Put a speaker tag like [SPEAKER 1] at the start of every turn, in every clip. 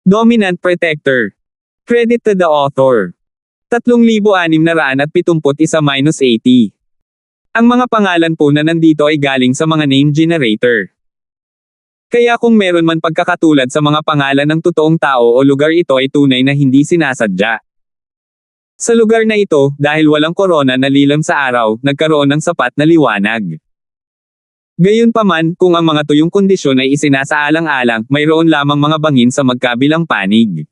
[SPEAKER 1] Dominant Protector. Credit to the author. 3,671-80. Ang mga pangalan po na nandito ay galing sa mga name generator. Kaya kung meron man pagkakatulad sa mga pangalan ng totoong tao o lugar, ito ay tunay na hindi sinasadya. Sa lugar na ito, dahil walang korona na lilam sa araw, nagkaroon ng sapat na liwanag. Gayunpaman, kung ang mga tuyong kondisyon ay isinasaalang-alang, mayroon lamang mga bangin sa magkabilang panig.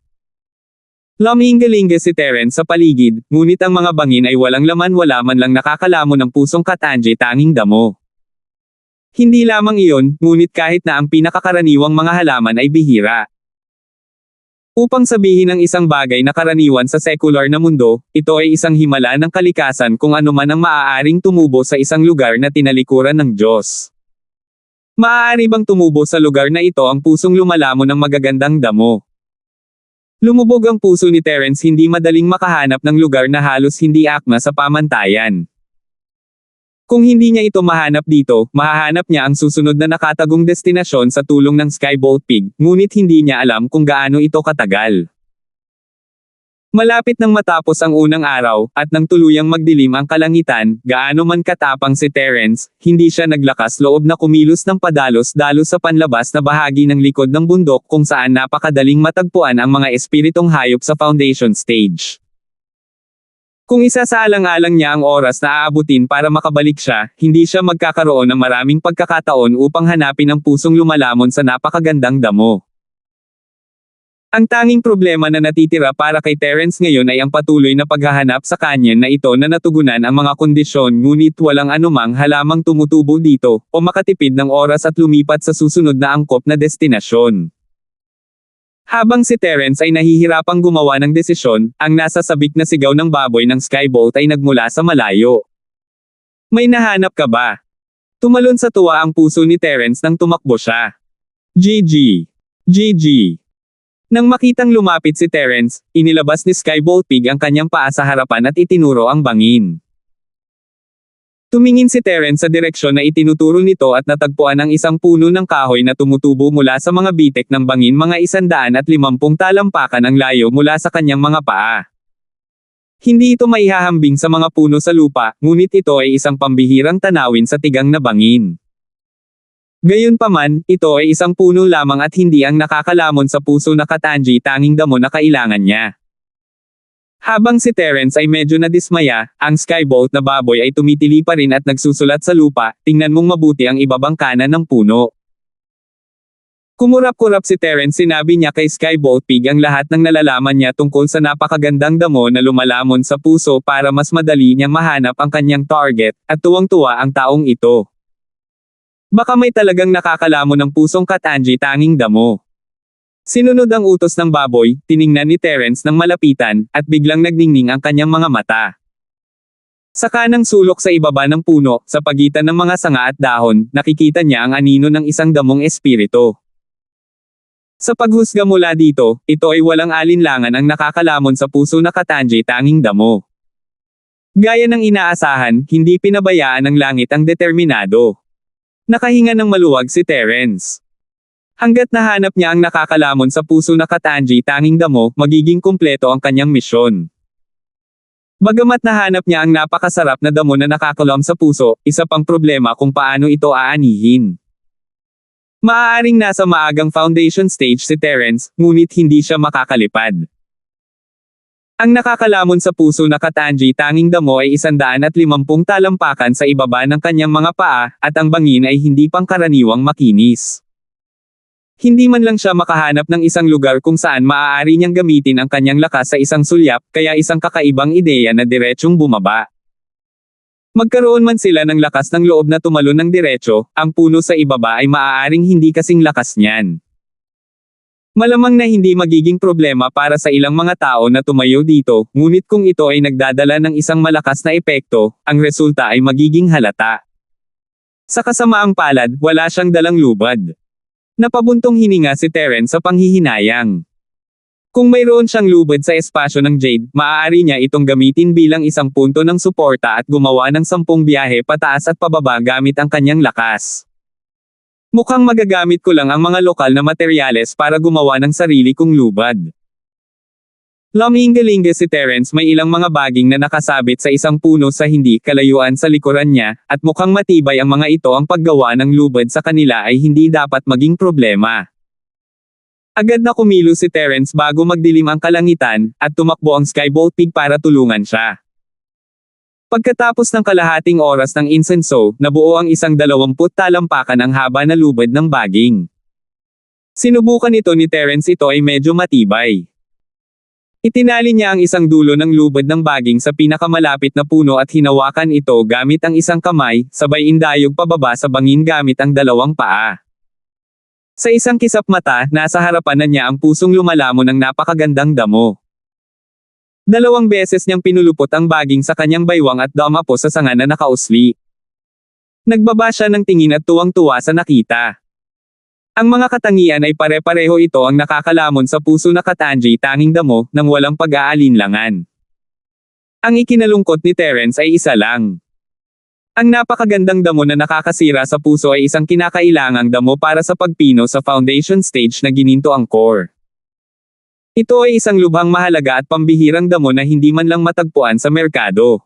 [SPEAKER 1] Laminggalinga si Terence sa paligid, ngunit ang mga bangin ay walang laman, wala man lang nakakalamon ng pusong Katanji, tanging damo. Hindi lamang iyon, ngunit kahit na ang pinakakaraniwang mga halaman ay bihira. Upang sabihin ng isang bagay na karaniwan sa sekular na mundo, ito ay isang himala ng kalikasan kung ano man ang maaaring tumubo sa isang lugar na tinalikuran ng Diyos. Maaari bang tumubo sa lugar na ito ang pusong lumalamon ng magagandang damo? Lumubog ang puso ni Terence, hindi madaling makahanap ng lugar na halos hindi akma sa pamantayan. Kung hindi niya ito mahanap dito, mahahanap niya ang susunod na nakatagong destinasyon sa tulong ng Skybolt Pig, ngunit hindi niya alam kung gaano ito katagal. Malapit nang matapos ang unang araw, at nang tuluyang magdilim ang kalangitan, gaano man katapang si Terence, hindi siya naglakas loob na kumilos ng padalos-dalos sa panlabas na bahagi ng likod ng bundok kung saan napakadaling matagpuan ang mga espiritong hayop sa foundation stage. Kung isasaalang-alang niya ang oras na aabutin para makabalik siya, hindi siya magkakaroon ng maraming pagkakataon upang hanapin ang pusong lumalamon sa napakagandang damo. Ang tanging problema na natitira para kay Terence ngayon ay ang patuloy na paghahanap sa canyon na ito na natugunan ang mga kondisyon, ngunit walang anumang halamang tumutubo dito, o makatipid ng oras at lumipat sa susunod na angkop na destinasyon. Habang si Terence ay nahihirapang gumawa ng desisyon, ang nasa sabik na sigaw ng baboy ng Skybolt ay nagmula sa malayo. May nahanap ka ba? Tumalon sa tuwa ang puso ni Terence nang tumakbo siya. GG. GG. Nang makitang lumapit si Terence, inilabas ni Skybolt Pig ang kanyang paa sa harapan at itinuro ang bangin. Tumingin si Terence sa direksyon na itinuturo nito at natagpuan ang isang puno ng kahoy na tumutubo mula sa mga bitek ng bangin, mga 150 talampakan ang layo mula sa kanyang mga paa. Hindi ito maihahambing sa mga puno sa lupa, ngunit ito ay isang pambihirang tanawin sa tigang na bangin. Gayunpaman, ito ay isang puno lamang at hindi ang nakakalamon sa puso na Katanji, tanging damo na kailangan niya. Habang si Terence ay medyo nadismaya, ang Skybolt na baboy ay tumitili pa rin at nagsusulat sa lupa, tingnan mong mabuti ang ibabang kanan ng puno. Kumurap-kurap si Terence, sinabi niya kay Skybolt Pig ang lahat ng nalalaman niya tungkol sa napakagandang damo na lumalamon sa puso para mas madali niyang mahanap ang kanyang target, at tuwang-tuwa ang taong ito. Baka may talagang nakakalamon ng pusong Katanji, tanging damo. Sinunod ang utos ng baboy, tiningnan ni Terence ng malapitan, at biglang nagningning ang kanyang mga mata. Sa kanang sulok sa ibaba ng puno, sa pagitan ng mga sanga at dahon, nakikita niya ang anino ng isang damong espiritu. Sa paghusga mula dito, ito ay walang alinlangan ang nakakalamon sa puso na Katanji, tanging damo. Gaya ng inaasahan, hindi pinabayaan ng langit ang determinado. Nakahinga ng maluwag si Terence. Hanggat nahanap niya ang nakakalamon sa puso na Katanji, tanging damo, magiging kumpleto ang kanyang misyon. Bagamat nahanap niya ang napakasarap na damo na nakakalam sa puso, isa pang problema kung paano ito aanihin. Maaaring nasa maagang foundation stage si Terence, ngunit hindi siya makakalipad. Ang nakakalamon sa puso na Katanji, tanging damo ay 150 talampakan sa ibaba ng kanyang mga paa, at ang bangin ay hindi pangkaraniwang makinis. Hindi man lang siya makahanap ng isang lugar kung saan maaari niyang gamitin ang kanyang lakas sa isang sulyap, kaya isang kakaibang ideya na diretsyong bumaba. Magkaroon man sila ng lakas ng loob na tumalon ng diretso, ang puno sa ibaba ay maaaring hindi kasing lakas niyan. Malamang na hindi magiging problema para sa ilang mga tao na tumayo dito, ngunit kung ito ay nagdadala ng isang malakas na epekto, ang resulta ay magiging halata. Sa kasamaang palad, wala siyang dalang lubad. Napabuntong hininga si Terence sa panghihinayang. Kung mayroon siyang lubad sa espasyo ng Jade, maaari niya itong gamitin bilang isang punto ng suporta at gumawa ng 10 biyahe pataas at pababa gamit ang kanyang lakas. Mukhang magagamit ko lang ang mga lokal na materyales para gumawa ng sarili kong lubad. Lumingalinga si Terence, may ilang mga baging na nakasabit sa isang puno sa hindi kalayuan sa likuran niya, at mukhang matibay ang mga ito. Ang paggawa ng lubad sa kanila ay hindi dapat maging problema. Agad na kumilos si Terence bago magdilim ang kalangitan, at tumakbo ang Skybolt Pig para tulungan siya. Pagkatapos ng kalahating oras ng insenso, nabuo ang 120 talampakan ang haba na lubad ng baging. Sinubukan ito ni Terence, ito ay medyo matibay. Itinali niya ang isang dulo ng lubad ng baging sa pinakamalapit na puno at hinawakan ito gamit ang isang kamay, sabay indayog pababa sa bangin gamit ang dalawang paa. Sa isang kisap mata, nasa harapan na niya ang pusong lumalamon ng napakagandang damo. 2 beses niyang pinulupot ang baging sa kanyang baywang at dumapo sa sanga na nakausli. Nagbaba siya ng tingin at tuwang-tuwa sa nakita. Ang mga katangian ay pare-pareho, ito ang nakakalamon sa puso na Katanji, tanging damo, nang walang pag-aalinlangan. Ang ikinalungkot ni Terence ay isa lang. Ang napakagandang damo na nakakasira sa puso ay isang kinakailangang damo para sa pagpino sa foundation stage na gininto ang core. Ito ay isang lubhang mahalaga at pambihirang damo na hindi man lang matagpuan sa merkado.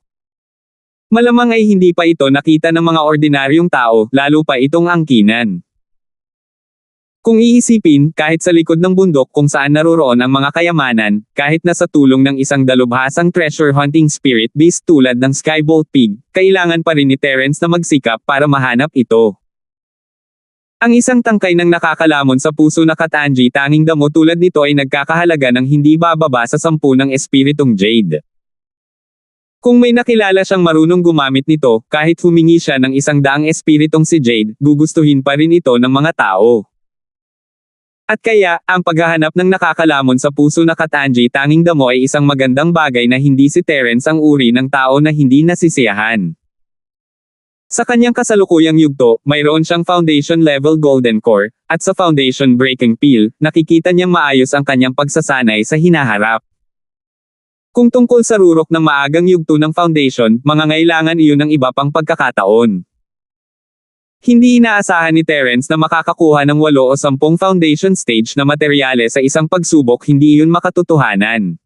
[SPEAKER 1] Malamang ay hindi pa ito nakita ng mga ordinaryong tao, lalo pa itong angkinan. Kung iisipin, kahit sa likod ng bundok kung saan naroroon ang mga kayamanan, kahit na sa tulong ng isang dalubhasang treasure hunting spirit beast tulad ng Skybolt Pig, kailangan pa rin ni Terence na magsikap para mahanap ito. Ang isang tangkay ng nakakalamon sa puso na Katanji, tanging damo tulad nito ay nagkakahalaga ng hindi bababa sa 10 ng espiritong Jade. Kung may nakilala siyang marunong gumamit nito, kahit humingi siya ng 100 espiritong si Jade, gugustuhin pa rin ito ng mga tao. At kaya, ang paghahanap ng nakakalamon sa puso na Katanji, tanging damo ay isang magandang bagay na hindi si Terence ang uri ng tao na hindi nasisiyahan. Sa kanyang kasalukuyang yugto, mayroon siyang foundation level golden core, at sa foundation breaking peel, nakikita niyang maayos ang kanyang pagsasanay sa hinaharap. Kung tungkol sa rurok ng maagang yugto ng foundation, mangangailangan iyon ng iba pang pagkakataon. Hindi inaasahan ni Terence na makakakuha ng 8 o 10 foundation stage na materyales sa isang pagsubok, hindi iyon makatotohanan.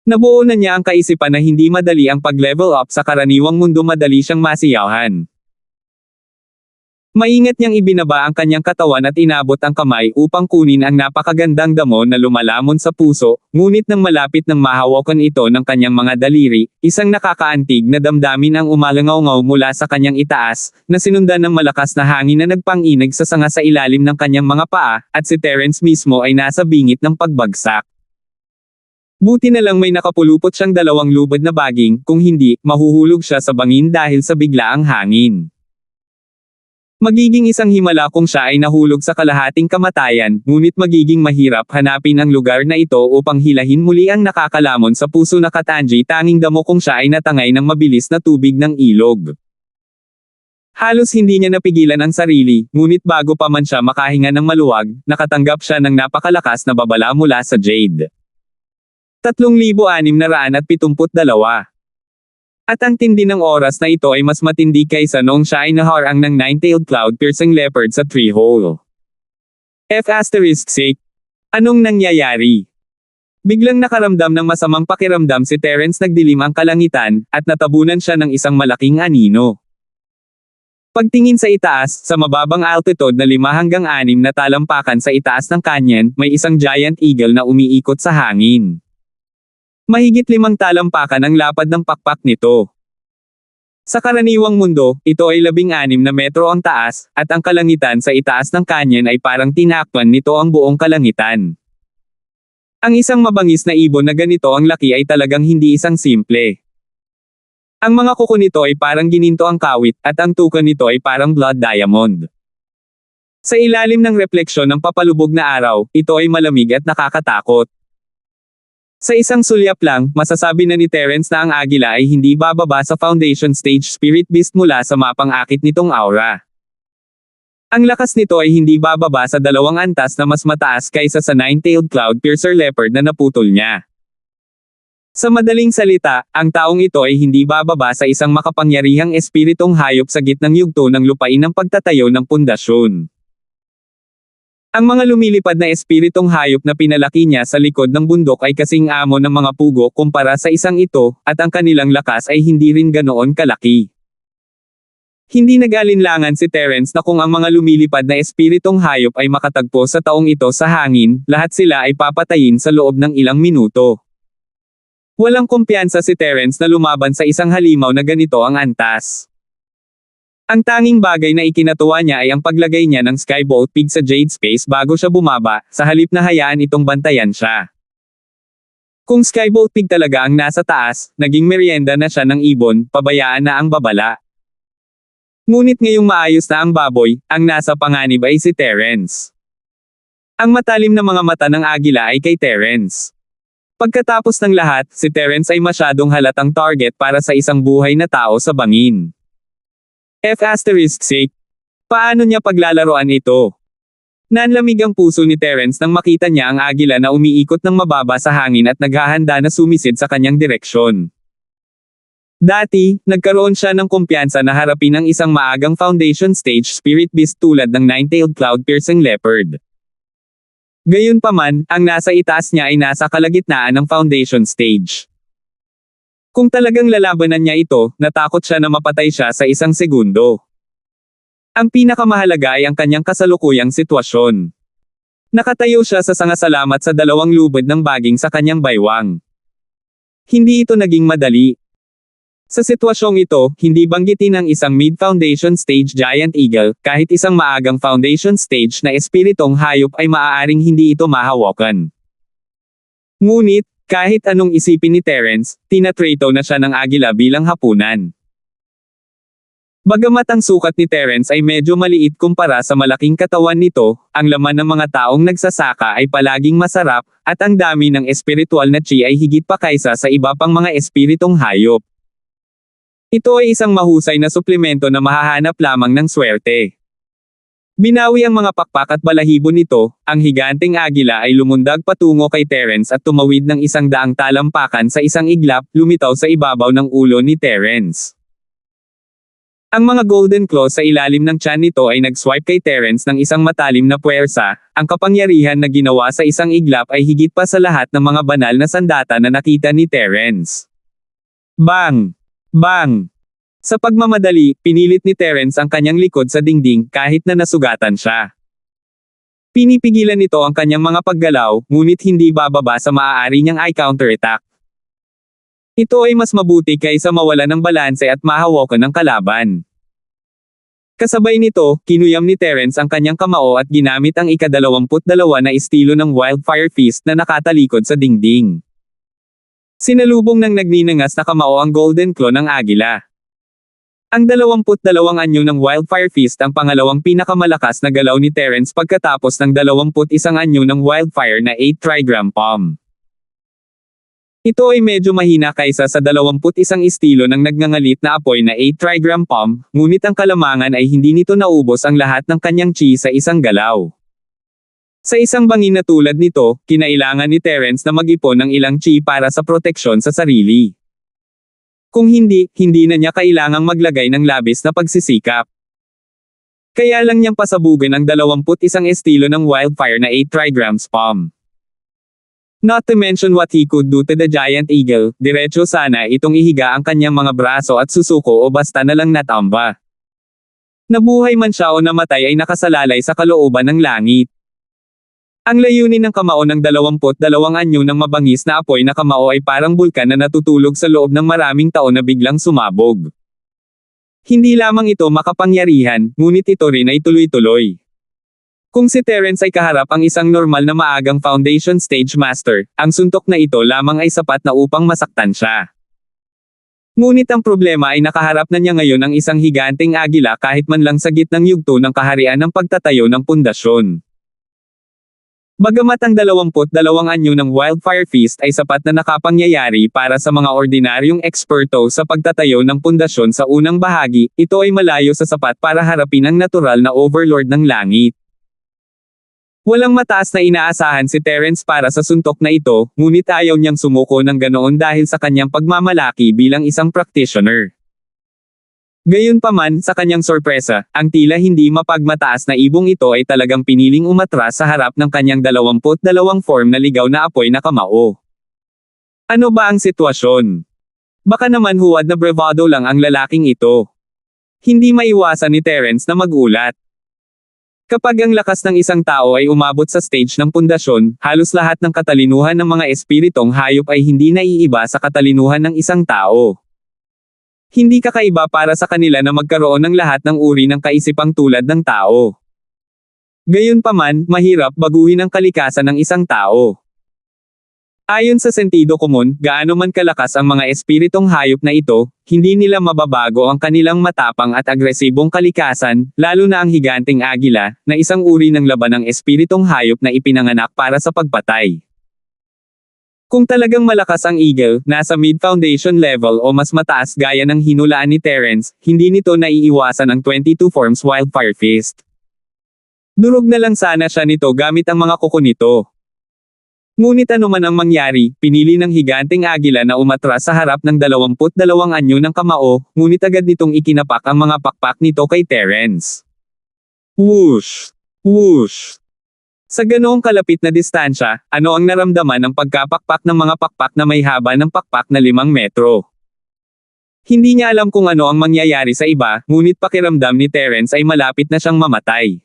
[SPEAKER 1] Nabuo na niya ang kaisipan na hindi madali ang pag-level up sa karaniwang mundo, madali siyang masiyahan. Maingat niyang ibinaba ang kanyang katawan at inabot ang kamay upang kunin ang napakagandang damo na lumalamon sa puso, ngunit nang malapit nang mahawakan ito ng kanyang mga daliri, isang nakakaantig na damdamin ang umalangaw-ngaw mula sa kanyang itaas, na sinundan ng malakas na hangin na nagpang-inig sa sanga sa ilalim ng kanyang mga paa, at si Terence mismo ay nasa bingit ng pagbagsak. Buti na lang may nakapulupot siyang 2 lubad na baging, kung hindi, mahuhulog siya sa bangin dahil sa biglaang hangin. Magiging isang himala kung siya ay nahulog sa kalahating kamatayan, ngunit magiging mahirap hanapin ang lugar na ito upang hilahin muli ang nakakalamon sa puso na Katanji, tanging damo kung siya ay natangay ng mabilis na tubig ng ilog. Halos hindi niya napigilan ang sarili, ngunit bago pa man siya makahinga ng maluwag, nakatanggap siya ng napakalakas na babala mula sa Jade. 3,672. At ang tindi ng oras na ito ay mas matindi kaysa noong siya ay naharang ng 9-tailed cloud-piercing leopard sa tree hole. F***6. Anong nangyayari? Biglang nakaramdam ng masamang pakiramdam si Terence, nagdilim ang kalangitan, at natabunan siya ng isang malaking anino. Pagtingin sa itaas, sa mababang altitude na 5 hanggang 6 na talampakan sa itaas ng canyon, may isang giant eagle na umiikot sa hangin. Mahigit 5 talampakan ang lapad ng pakpak nito. Sa karaniwang mundo, ito ay 16 na metro ang taas, at ang kalangitan sa itaas ng canyon ay parang tinakpan nito ang buong kalangitan. Ang isang mabangis na ibon na ganito ang laki ay talagang hindi isang simple. Ang mga kuko nito ay parang gininto ang kawit, at ang tuka nito ay parang blood diamond. Sa ilalim ng refleksyon ng papalubog na araw, ito ay malamig at nakakatakot. Sa isang sulyap lang, masasabi na ni Terence na ang agila ay hindi bababa sa foundation stage spirit beast mula sa mapang-akit nitong aura. Ang lakas nito ay hindi bababa sa 2 antas na mas mataas kaysa sa 9-tailed cloud-piercer leopard na naputol niya. Sa madaling salita, ang taong ito ay hindi bababa sa isang makapangyarihang espiritong hayop sa gitnang yugto ng lupain ng pagtatayo ng pundasyon. Ang mga lumilipad na espiritong hayop na pinalaki niya sa likod ng bundok ay kasing amo ng mga pugo kumpara sa isang ito, at ang kanilang lakas ay hindi rin ganoon kalaki. Hindi nag-alinlangan si Terence na kung ang mga lumilipad na espiritong hayop ay makatagpo sa taong ito sa hangin, lahat sila ay papatayin sa loob ng ilang minuto. Walang kumpiyansa si Terence na lumaban sa isang halimaw na ganito ang antas. Ang tanging bagay na ikinatuwa niya ay ang paglagay niya ng Skybolt Pig sa Jade Space bago siya bumaba, sa halip na hayaan itong bantayan siya. Kung Skybolt Pig talaga ang nasa taas, naging merienda na siya ng ibon, pabayaan na ang babala. Ngunit ngayong maayos na ang baboy, ang nasa panganib ay si Terence. Ang matalim na mga mata ng agila ay kay Terence. Pagkatapos ng lahat, si Terence ay masyadong halatang target para sa isang buhay na tao sa bangin. F***sake. Paano niya paglalaroan ito? Nanlamig ang puso ni Terence nang makita niya ang agila na umiikot ng mababa sa hangin at naghahanda na sumisid sa kanyang direksyon. Dati, nagkaroon siya ng kumpiyansa na harapin ang isang maagang foundation stage spirit beast tulad ng nine-tailed cloud-piercing leopard. Gayunpaman, ang nasa itaas niya ay nasa kalagitnaan ng foundation stage. Kung talagang lalabanan niya ito, natakot siya na mapatay siya sa isang segundo. Ang pinakamahalaga ay ang kanyang kasalukuyang sitwasyon. Nakatayo siya sa sangasalamat sa dalawang lubid ng baging sa kanyang baywang. Hindi ito naging madali. Sa sitwasyong ito, hindi banggitin ang isang mid-foundation stage giant eagle, kahit isang maagang foundation stage na espiritong hayop ay maaaring hindi ito mahawakan. Ngunit, kahit anong isipin ni Terence, tinatrato na siya ng agila bilang hapunan. Bagamat ang sukat ni Terence ay medyo maliit kumpara sa malaking katawan nito, ang laman ng mga taong nagsasaka ay palaging masarap, at ang dami ng espiritual na chi ay higit pa kaysa sa iba pang mga espiritong hayop. Ito ay isang mahusay na suplemento na mahahanap lamang ng swerte. Binawi ang mga pakpak at balahibo nito, ang higanteng agila ay lumundag patungo kay Terence at tumawid ng 100 talampakan sa isang iglap, lumitaw sa ibabaw ng ulo ni Terence. Ang mga golden claws sa ilalim ng tiyan nito ay nag-swipe kay Terence ng isang matalim na puwersa, ang kapangyarihan na ginawa sa isang iglap ay higit pa sa lahat ng mga banal na sandata na nakita ni Terence. Bang! Bang! Sa pagmamadali, pinilit ni Terence ang kanyang likod sa dingding kahit na nasugatan siya. Pinipigilan nito ang kanyang mga paggalaw, ngunit hindi bababa sa maaari niyang i-counterattack. Ito ay mas mabuti kaysa mawala ng balanse at mahawakan ng kalaban. Kasabay nito, kinuyam ni Terence ang kanyang kamao at ginamit ang ika-22 na estilo ng Wildfire Fist na nakatalikod sa dingding. Sinalubong ng nagninangas na kamao ang golden claw ng agila. Ang 22 anyo ng Wildfire Fist ang pangalawang pinakamalakas na galaw ni Terence pagkatapos ng 21 anyo ng Wildfire na 8 trigram palm. Ito ay medyo mahina kaysa sa 21 estilo ng nagngangalit na apoy na 8 trigram palm, ngunit ang kalamangan ay hindi nito naubos ang lahat ng kanyang chi sa isang galaw. Sa isang bangin na tulad nito, kinailangan ni Terence na mag-ipon ng ilang chi para sa proteksyon sa sarili. Kung hindi, hindi na niya kailangang maglagay ng labis na pagsisikap. Kaya lang niyang pasabugan ang 21 estilo ng Wildfire na 8 trigrams palm. Not to mention what he could do to the giant eagle, diretso sana itong ihiga ang kanyang mga braso at susuko o basta na lang natamba. Nabuhay man siya o namatay ay nakasalalay sa kalooban ng langit. Ang layunin ng kamao ng 22 anyo ng mabangis na apoy na kamao ay parang bulkan na natutulog sa loob ng maraming taon na biglang sumabog. Hindi lamang ito makapangyarihan, ngunit ito rin ay tuloy-tuloy. Kung si Terence ay kaharap ang isang normal na maagang foundation stage master, ang suntok na ito lamang ay sapat na upang masaktan siya. Ngunit ang problema ay nakaharap na niya ngayon ang isang higanteng agila kahit man lang sa gitnang yugto ng kaharian ng pagtatayo ng pundasyon. Bagamat ang 22 anyo ng Wildfire Fist ay sapat na nakapangyayari para sa mga ordinaryong eksperto sa pagtatayo ng pundasyon sa unang bahagi, ito ay malayo sa sapat para harapin ang natural na overlord ng langit. Walang mataas na inaasahan si Terence para sa suntok na ito, ngunit ayaw niyang sumuko ng ganoon dahil sa kanyang pagmamalaki bilang isang practitioner. Gayunpaman, sa kanyang sorpresa, ang tila hindi mapagmataas na ibong ito ay talagang piniling umatras sa harap ng kanyang 22 form na ligaw na apoy na kamao. Ano ba ang sitwasyon? Baka naman huwad na bravado lang ang lalaking ito. Hindi maiwasan ni Terence na magulat. Kapag ang lakas ng isang tao ay umabot sa stage ng pundasyon, halos lahat ng katalinuhan ng mga espiritong hayop ay hindi naiiba sa katalinuhan ng isang tao. Hindi kakaiba para sa kanila na magkaroon ng lahat ng uri ng kaisipang tulad ng tao. Gayunpaman, mahirap baguhin ang kalikasan ng isang tao. Ayon sa sentido komun, gaano man kalakas ang mga espiritong hayop na ito, hindi nila mababago ang kanilang matapang at agresibong kalikasan, lalo na ang higanteng agila, na isang uri ng laban ng espiritong hayop na ipinanganak para sa pagpatay. Kung talagang malakas ang eagle, nasa mid-foundation level o mas mataas gaya ng hinulaan ni Terence, hindi nito naiiwasan ang 22 forms wildfire fist. Durog na lang sana siya nito gamit ang mga kuko nito. Ngunit ano man ang mangyari, pinili ng higanteng agila na umatras sa harap ng 22 anyo ng kamao, ngunit agad nitong ikinapak ang mga pakpak nito kay Terence. Whoosh! Whoosh! Sa ganoong kalapit na distansya, ano ang naramdaman ng pagkapakpak ng mga pakpak na may haba ng pakpak na 5 metro? Hindi niya alam kung ano ang mangyayari sa iba, ngunit pakiramdam ni Terence ay malapit na siyang mamatay.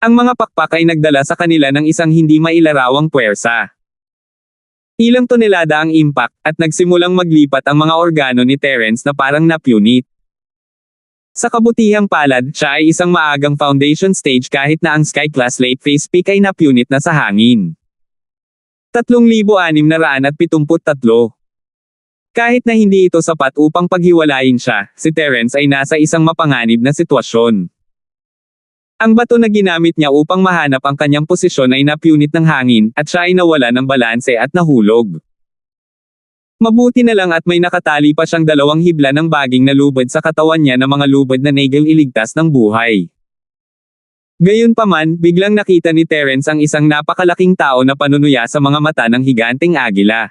[SPEAKER 1] Ang mga pakpak ay nagdala sa kanila ng isang hindi mailarawang puwersa. Ilang tonelada ang impact, at nagsimulang maglipat ang mga organo ni Terence na parang napunit. Sa kabutihang palad, siya ay isang maagang foundation stage kahit na ang Sky Class late phase peak ay napunit na sa hangin. 3,673. Kahit na hindi ito sapat upang paghiwalayin siya, si Terence ay nasa isang mapanganib na sitwasyon. Ang bato na ginamit niya upang mahanap ang kanyang posisyon ay napunit ng hangin, at siya ay nawala ng balanse at nahulog. Mabuti na lang at may nakatali pa siyang 2 hibla ng baging na lubid sa katawan niya na mga lubid na nagel iligtas ng buhay. Gayunpaman, biglang nakita ni Terence ang isang napakalaking tao na panunuya sa mga mata ng higanteng agila.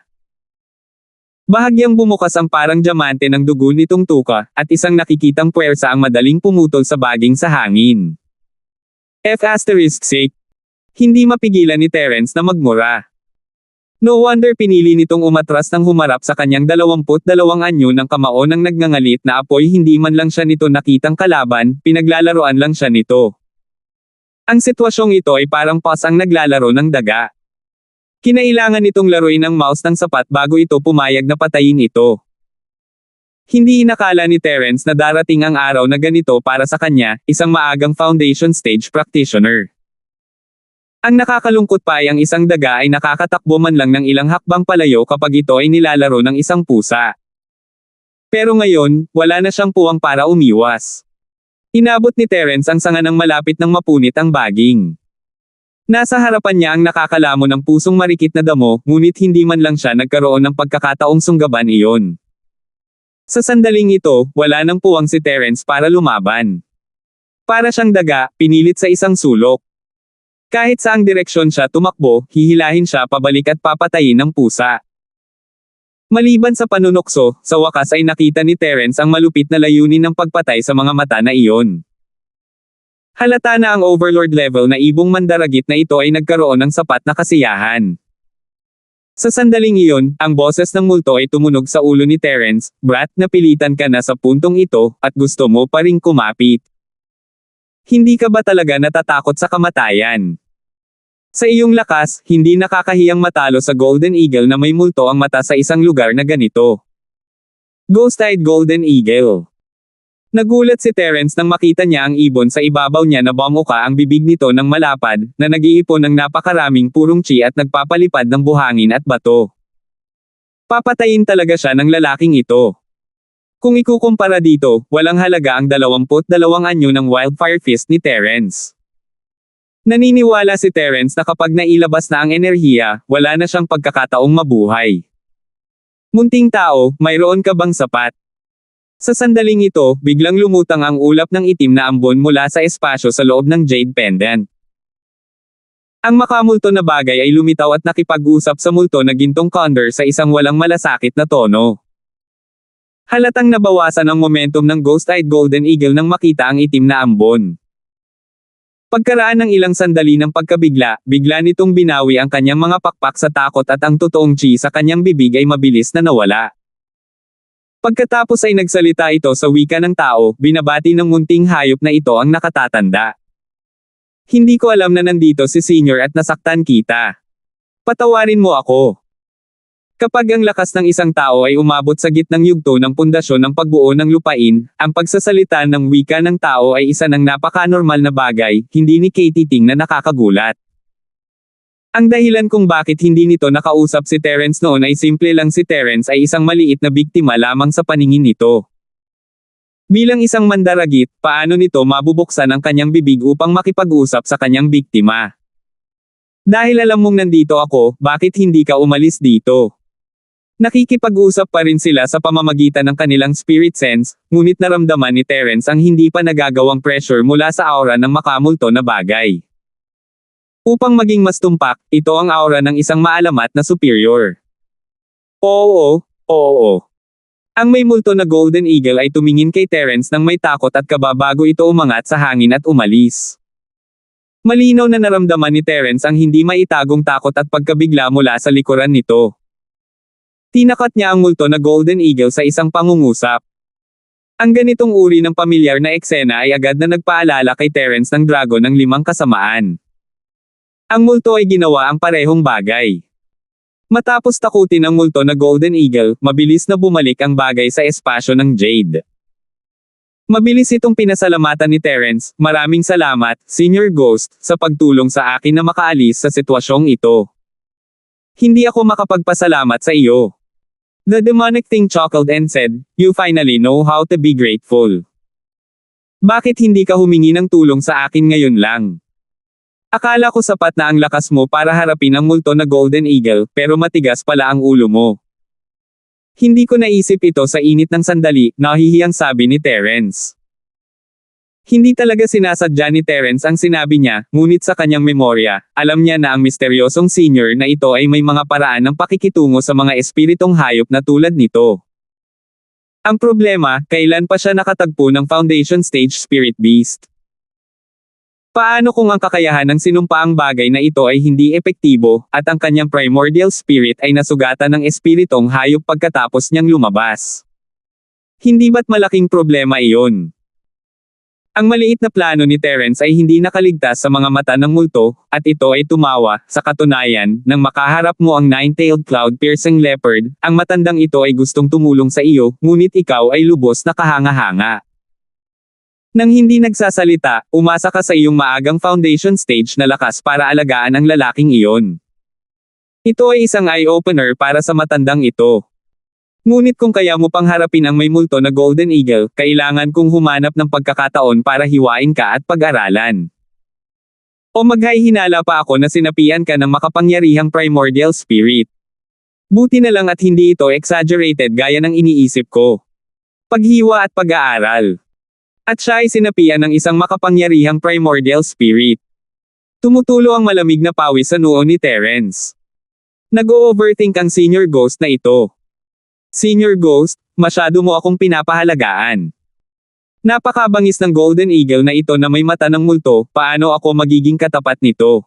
[SPEAKER 1] Bahagyang bumukas ang parang diamante ng dugo nitong tuka, at isang nakikitang puwersa ang madaling pumutol sa baging sa hangin. F***. Hindi mapigilan ni Terence na magmura. No wonder pinili nitong umatras ng humarap sa kanyang 22 anyo ng kamao ng nagngangalit na apoy, hindi man lang siya nito nakitang kalaban, pinaglalaroan lang siya nito. Ang sitwasyong ito ay parang pas ang naglalaro ng daga. Kinailangan nitong laruin ng mouse ng sapat bago ito pumayag na patayin ito. Hindi inakala ni Terence na darating ang araw na ganito para sa kanya, isang maagang foundation stage practitioner. Ang nakakalungkot pa ay ang isang daga ay nakakatakbo man lang ng ilang hakbang palayo kapag ito ay nilalaro ng isang pusa. Pero ngayon, wala na siyang puwang para umiwas. Inabot ni Terence ang sanga ng malapit ng mapunit ang baging. Nasa harapan niya ang nakakalamon ng pusong marikit na damo, ngunit hindi man lang siya nagkaroon ng pagkakataong sunggaban iyon. Sa sandaling ito, wala nang puwang si Terence para lumaban. Para siyang daga, pinilit sa isang sulok. Kahit saang direksyon siya tumakbo, hihilahin siya pabalik at papatayin ng pusa. Maliban sa panunokso, sa wakas ay nakita ni Terence ang malupit na layunin ng pagpatay sa mga mata na iyon. Halata na ang overlord level na ibong mandaragit na ito ay nagkaroon ng sapat na kasiyahan. Sa sandaling iyon, ang boses ng multo ay tumunog sa ulo ni Terence, "Brat, napilitan ka na sa puntong ito, at gusto mo pa ring kumapit. Hindi ka ba talaga natatakot sa kamatayan? Sa iyong lakas, hindi nakakahiyang matalo sa Golden Eagle na may multo ang mata sa isang lugar na ganito." Ghost-eyed Golden Eagle. Nagulat si Terence nang makita niya ang ibon sa ibabaw niya na bumuka ang bibig nito ng malapad, na nag-iipon ng napakaraming purong chi at nagpapalipad ng buhangin at bato. Papatayin talaga siya ng lalaking ito. Kung ikukumpara dito, walang halaga ang 22 anyo ng wildfire fist ni Terence. Naniniwala si Terence na kapag nailabas na ang enerhiya, wala na siyang pagkakataong mabuhay. Munting tao, mayroon ka bang sapat? Sa sandaling ito, biglang lumutang ang ulap ng itim na ambon mula sa espasyo sa loob ng Jade Pendant. Ang makamulto na bagay ay lumitaw at nakipag-usap sa multo na gintong condor sa isang walang malasakit na tono. Halatang nabawasan ang momentum ng ghost-eyed golden eagle nang makita ang itim na ambon. Pagkaraan ng ilang sandali ng pagkabigla, bigla nitong binawi ang kanyang mga pakpak sa takot at ang totoong chi sa kanyang bibig ay mabilis na nawala. Pagkatapos ay nagsalita ito sa wika ng tao, binabati ng munting hayop na ito ang nakatatanda. Hindi ko alam na nandito si Senior at nasaktan kita. Patawarin mo ako. Kapag ang lakas ng isang tao ay umabot sa gitnang yugto ng pundasyon ng pagbuo ng lupain, ang pagsasalita ng wika ng tao ay isa ng napaka-normal na bagay, hindi ni Katie Ting na nakakagulat. Ang dahilan kung bakit hindi nito nakausap si Terence noon ay simple lang, si Terence ay isang maliit na biktima lamang sa paningin nito. Bilang isang mandaragit, paano nito mabubuksan ang kanyang bibig upang makipag-usap sa kanyang biktima? Dahil alam mong nandito ako, bakit hindi ka umalis dito? Nakikipag-usap pa rin sila sa pamamagitan ng kanilang spirit sense, ngunit naramdaman ni Terence ang hindi pa nagagawang pressure mula sa aura ng makamulto na bagay. Upang maging mas tumpak, ito ang aura ng isang maalamat na superior. Oo. Ang may multo na golden eagle ay tumingin kay Terence nang may takot at kaba bago ito umangat sa hangin at umalis. Malinaw na naramdaman ni Terence ang hindi maitagong takot at pagkabigla mula sa likuran nito. Tinakat niya ang multo na golden eagle sa isang pangungusap. Ang ganitong uri ng pamilyar na eksena ay agad na nagpaalala kay Terence ng dragon ng 5 kasamaan. Ang multo ay ginawa ang parehong bagay. Matapos takutin ang multo na golden eagle, mabilis na bumalik ang bagay sa espasyo ng Jade. Mabilis itong pinasalamatan ni Terence, maraming salamat, Senior Ghost, sa pagtulong sa akin na makaalis sa sitwasyong ito. Hindi ako makapagpasalamat sa iyo. The demonic thing chuckled and said, you finally know how to be grateful. Bakit hindi ka humingi ng tulong sa akin ngayon lang? Akala ko sapat na ang lakas mo para harapin ang multo na golden eagle, pero matigas pala ang ulo mo. Hindi ko naisip ito sa init ng sandali, nahihiyang sabi ni Terence. Hindi talaga sinasadya ni Terence ang sinabi niya, ngunit sa kanyang memorya, alam niya na ang misteryosong senior na ito ay may mga paraan ng pakikitungo sa mga espiritong hayop na tulad nito. Ang problema, kailan pa siya nakatagpo ng Foundation Stage Spirit Beast? Paano kung ang kakayahan ng sinumpaang bagay na ito ay hindi epektibo, at ang kanyang primordial spirit ay nasugatan ng espiritong hayop pagkatapos niyang lumabas? Hindi ba't malaking problema iyon? Ang maliit na plano ni Terence ay hindi nakaligtas sa mga mata ng multo, at ito ay tumawa. Sa katunayan, nang makaharap mo ang nine-tailed cloud-piercing leopard, ang matandang ito ay gustong tumulong sa iyo, ngunit ikaw ay lubos na kahanga-hanga. Nang hindi nagsasalita, umasa ka sa iyong maagang foundation stage na lakas para alagaan ang lalaking iyon. Ito ay isang eye-opener para sa matandang ito. Ngunit kung kaya mo pang harapin ang may multo na golden eagle, kailangan kong humanap ng pagkakataon para hiwain ka at pag-aralan. O maghahinala pa ako na sinapian ka ng makapangyarihang primordial spirit. Buti na lang at hindi ito exaggerated gaya ng iniisip ko. Paghiwa at pag-aaral. At siya ay sinapian ng isang makapangyarihang primordial spirit. Tumutulo ang malamig na pawis sa noo ni Terence. Nag-o-overthink ang senior ghost na ito. Senior Ghost, masyado mo akong pinapahalagaan. Napakabangis ng golden eagle na ito na may mata ng multo, paano ako magiging katapat nito?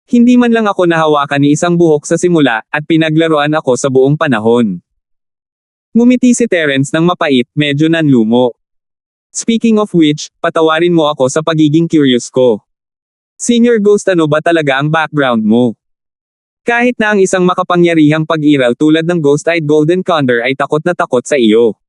[SPEAKER 1] Hindi man lang ako nahawakan ni isang buhok sa simula, at pinaglaruan ako sa buong panahon. Ngumiti si Terence ng mapait, medyo nanlumo. Speaking of which, patawarin mo ako sa pagiging curious ko. Senior Ghost, ano ba talaga ang background mo? Kahit na ang isang makapangyarihang pag-iral tulad ng ghost-eyed golden condor ay takot na takot sa iyo.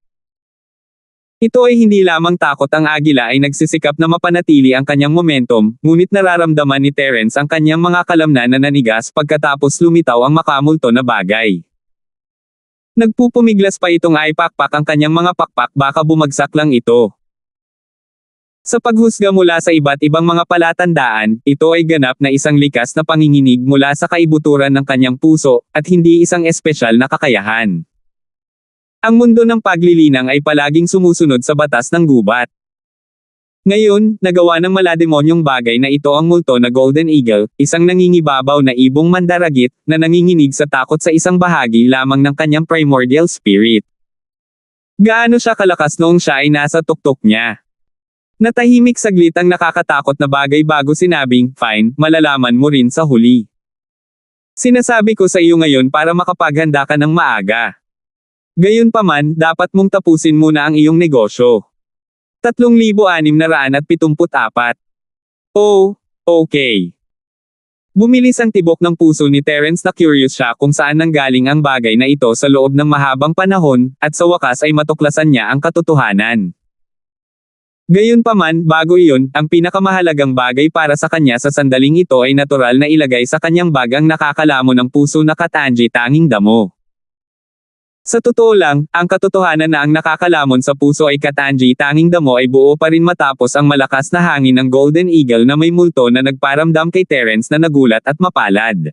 [SPEAKER 1] Ito ay hindi lamang takot, ang agila ay nagsisikap na mapanatili ang kanyang momentum, ngunit nararamdaman ni Terence ang kanyang mga kalamnan na nanigas pagkatapos lumitaw ang makamulto na bagay. Nagpupumiglas pa itong ipakpak ang kanyang mga pakpak, baka bumagsak lang ito. Sa paghusga mula sa iba't ibang mga palatandaan, ito ay ganap na isang likas na panginginig mula sa kaibuturan ng kanyang puso, at hindi isang espesyal na kakayahan. Ang mundo ng paglilinang ay palaging sumusunod sa batas ng gubat. Ngayon, nagawa ng malademonyong bagay na ito ang multo na Golden Eagle, isang nangingibabaw na ibong mandaragit, na nanginginig sa takot sa isang bahagi lamang ng kanyang primordial spirit. Gaano siya kalakas noong siya ay nasa tuktok niya? Natahimik saglit ang nakakatakot na bagay bago sinabing, "Fine, malalaman mo rin sa huli. Sinasabi ko sa iyo ngayon para makapaghanda ka ng maaga. Gayunpaman, dapat mong tapusin muna ang iyong negosyo." 3,674. Oh, okay. Bumilis ang tibok ng puso ni Terence na curious siya kung saan nanggaling ang bagay na ito sa loob ng mahabang panahon, at sa wakas ay matuklasan niya ang katotohanan. Gayunpaman, bago iyon, ang pinakamahalagang bagay para sa kanya sa sandaling ito ay natural na ilagay sa kanyang bag ang nakakalamon ng puso na Katanji tanging damo. Sa totoo lang, ang katotohanan na ang nakakalamon sa puso ay Katanji tanging damo ay buo pa rin matapos ang malakas na hangin ng Golden Eagle na may multo na nagparamdam kay Terence na nagulat at mapalad.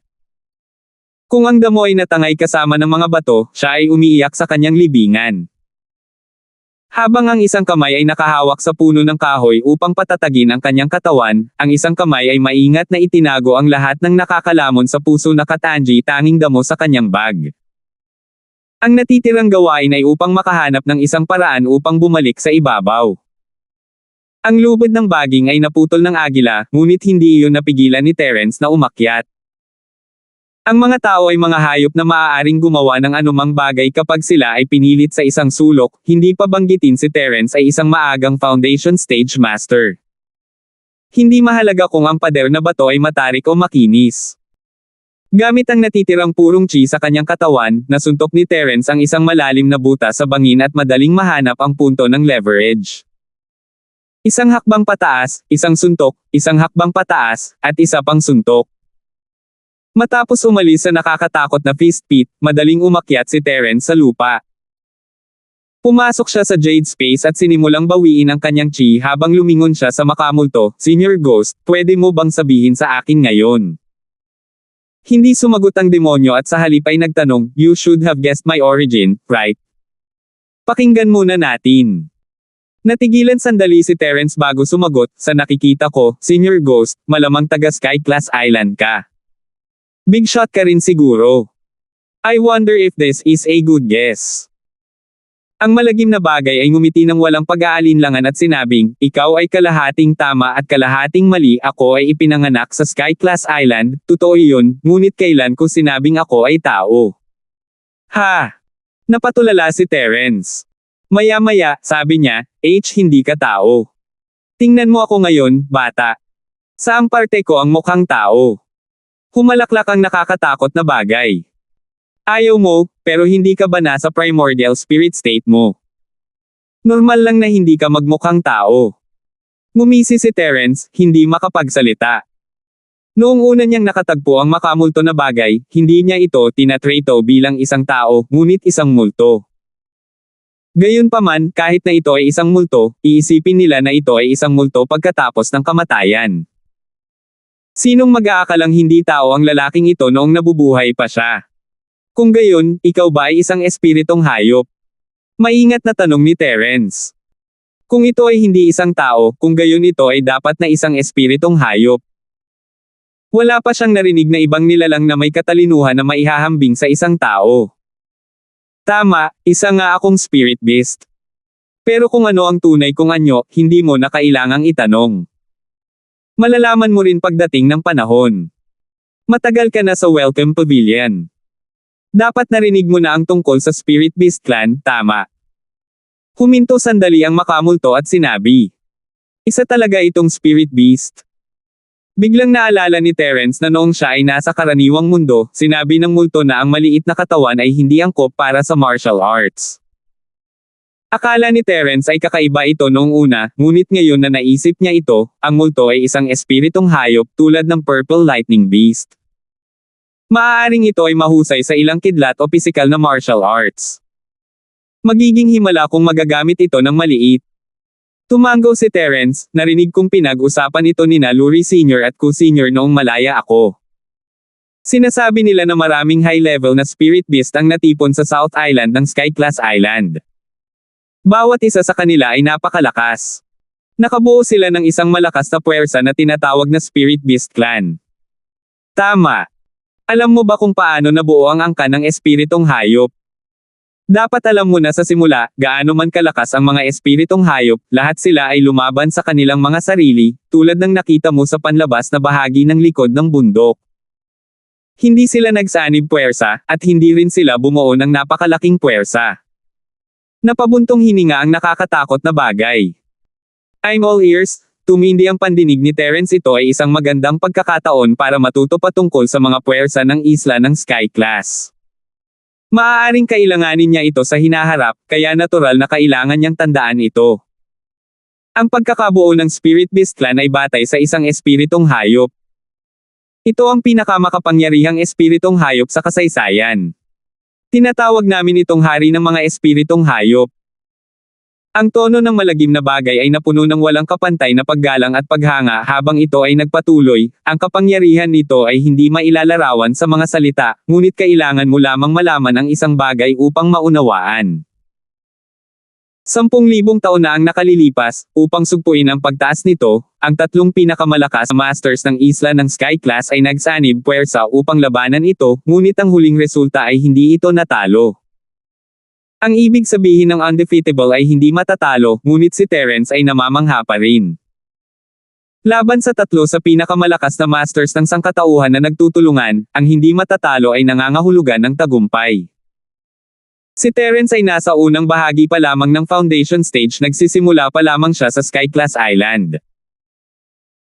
[SPEAKER 1] Kung ang damo ay natangay kasama ng mga bato, siya ay umiiyak sa kanyang libingan. Habang ang isang kamay ay nakahawak sa puno ng kahoy upang patatagin ang kanyang katawan, ang isang kamay ay maingat na itinago ang lahat ng nakakalamon sa puso na Katanji tanging damo sa kanyang bag. Ang natitirang gawain ay upang makahanap ng isang paraan upang bumalik sa ibabaw. Ang lubid ng baging ay naputol ng agila, ngunit hindi iyon napigilan ni Terence na umakyat. Ang mga tao ay mga hayop na maaaring gumawa ng anumang bagay kapag sila ay pinilit sa isang sulok, hindi pa banggitin si Terence ay isang maagang foundation stage master. Hindi mahalaga kung ang pader na bato ay matarik o makinis. Gamit ang natitirang purong chi sa kanyang katawan, nasuntok ni Terence ang isang malalim na buta sa bangin at madaling mahanap ang punto ng leverage. Isang hakbang pataas, isang suntok, isang hakbang pataas, at isa pang suntok. Matapos umalis sa nakakatakot na fist pit, madaling umakyat si Terence sa lupa. Pumasok siya sa Jade Space at sinimulang bawiin ang kanyang chi habang lumingon siya sa makamulto. "Senior Ghost, pwede mo bang sabihin sa akin ngayon?" Hindi sumagot ang demonyo at sa halip ay nagtanong, "You should have guessed my origin, right?" Pakinggan muna natin. Natigilan sandali si Terence bago sumagot, "Sa nakikita ko, Senior Ghost, malamang taga Sky Class Island ka. Big shot ka rin siguro. I wonder if this is a good guess." Ang malagim na bagay ay ngumiti ng walang pag-aalinlangan at sinabing, "Ikaw ay kalahating tama at kalahating mali. Ako ay ipinanganak sa Sky Class Island, totoo iyon, ngunit kailan ko sinabing ako ay tao?" Ha! Napatulala si Terence. Maya-maya, sabi niya, hindi ka tao. Tingnan mo ako ngayon, bata. Saang parte ko ang mukhang tao?" Humalaklak ang nakakatakot na bagay. "Ayaw mo, pero hindi ka ba nasa primordial spirit state mo? Normal lang na hindi ka magmukhang tao." Ngumisi si Terence, hindi makapagsalita. Noong una niyang nakatagpo ang makamulto na bagay, hindi niya ito tinatrato bilang isang tao, ngunit isang multo. Gayunpaman, kahit na ito ay isang multo, iisipin nila na ito ay isang multo pagkatapos ng kamatayan. Sinong mag-aakalang hindi tao ang lalaking ito noong nabubuhay pa siya? Kung gayon, ikaw ba ay isang espiritong hayop? Maingat na tanong ni Terence. Kung ito ay hindi isang tao, kung gayon ito ay dapat na isang espiritong hayop. Wala pa siyang narinig na ibang nilalang na may katalinuhan na maihahambing sa isang tao. Tama, isa nga akong spirit beast. Pero kung ano ang tunay kong anyo, hindi mo na kailangang itanong. Malalaman mo rin pagdating ng panahon. Matagal ka na sa Welcome Pavilion. Dapat narinig mo na ang tungkol sa Spirit Beast Clan, tama? Huminto sandali ang makamulto at sinabi. Isa talaga itong Spirit Beast. Biglang naalala ni Terence na noong siya ay nasa karaniwang mundo, sinabi ng multo na ang maliit na katawan ay hindi angkop para sa martial arts. Akala ni Terence ay kakaiba ito noong una, ngunit ngayon na naisip niya ito, ang multo ay isang espiritong hayop tulad ng Purple Lightning Beast. Maaaring ito ay mahusay sa ilang kidlat o pisikal na martial arts. Magiging himala kung magagamit ito ng maliit. Tumango si Terence, narinig kong pinag-usapan ito nina Lurie Sr. at Ku Sr. noong malaya ako. Sinasabi nila na maraming high-level na spirit beast ang natipon sa South Island ng Sky Class Island. Bawat isa sa kanila ay napakalakas. Nakabuo sila ng isang malakas na puwersa na tinatawag na Spirit Beast Clan. Tama. Alam mo ba kung paano nabuo ang angkan ng espiritong hayop? Dapat alam mo na sa simula, gaano man kalakas ang mga espiritong hayop, lahat sila ay lumaban sa kanilang mga sarili, tulad ng nakita mo sa panlabas na bahagi ng likod ng bundok. Hindi sila nagsanib puwersa, at hindi rin sila bumuo ng napakalaking puwersa. Napabuntong hininga ang nakakatakot na bagay. I'm all ears. Tumindi ang pandinig ni Terence. Ito ay isang magandang pagkakataon para matuto patungkol sa mga puwersa ng isla ng Sky Class. Maaaring kailanganin niya ito sa hinaharap, kaya natural na kailangan niyang tandaan ito. Ang pagkakabuo ng Spirit Beast Clan ay batay sa isang espiritong hayop. Ito ang pinakamakapangyarihang espiritong hayop sa kasaysayan. Tinatawag namin itong hari ng mga espiritong hayop. Ang tono ng malagim na bagay ay napuno ng walang kapantay na paggalang at paghanga habang ito ay nagpatuloy. Ang kapangyarihan nito ay hindi mailalarawan sa mga salita, ngunit kailangan mo lamang malaman ang isang bagay upang maunawaan. 10,000 taon na ang nakalilipas, upang sugpuin ang pagtaas nito, ang tatlong pinakamalakas na masters ng isla ng Sky Class ay nagsanib puwersa upang labanan ito, ngunit ang huling resulta ay hindi ito natalo. Ang ibig sabihin ng undefeatable ay hindi matatalo, ngunit si Terence ay namamangha pa rin. Laban sa tatlo sa pinakamalakas na masters ng sangkatauhan na nagtutulungan, ang hindi matatalo ay nangangahulugan ng tagumpay. Si Terence ay nasa unang bahagi pa lamang ng foundation stage, nagsisimula pa lamang siya sa Sky Class Island.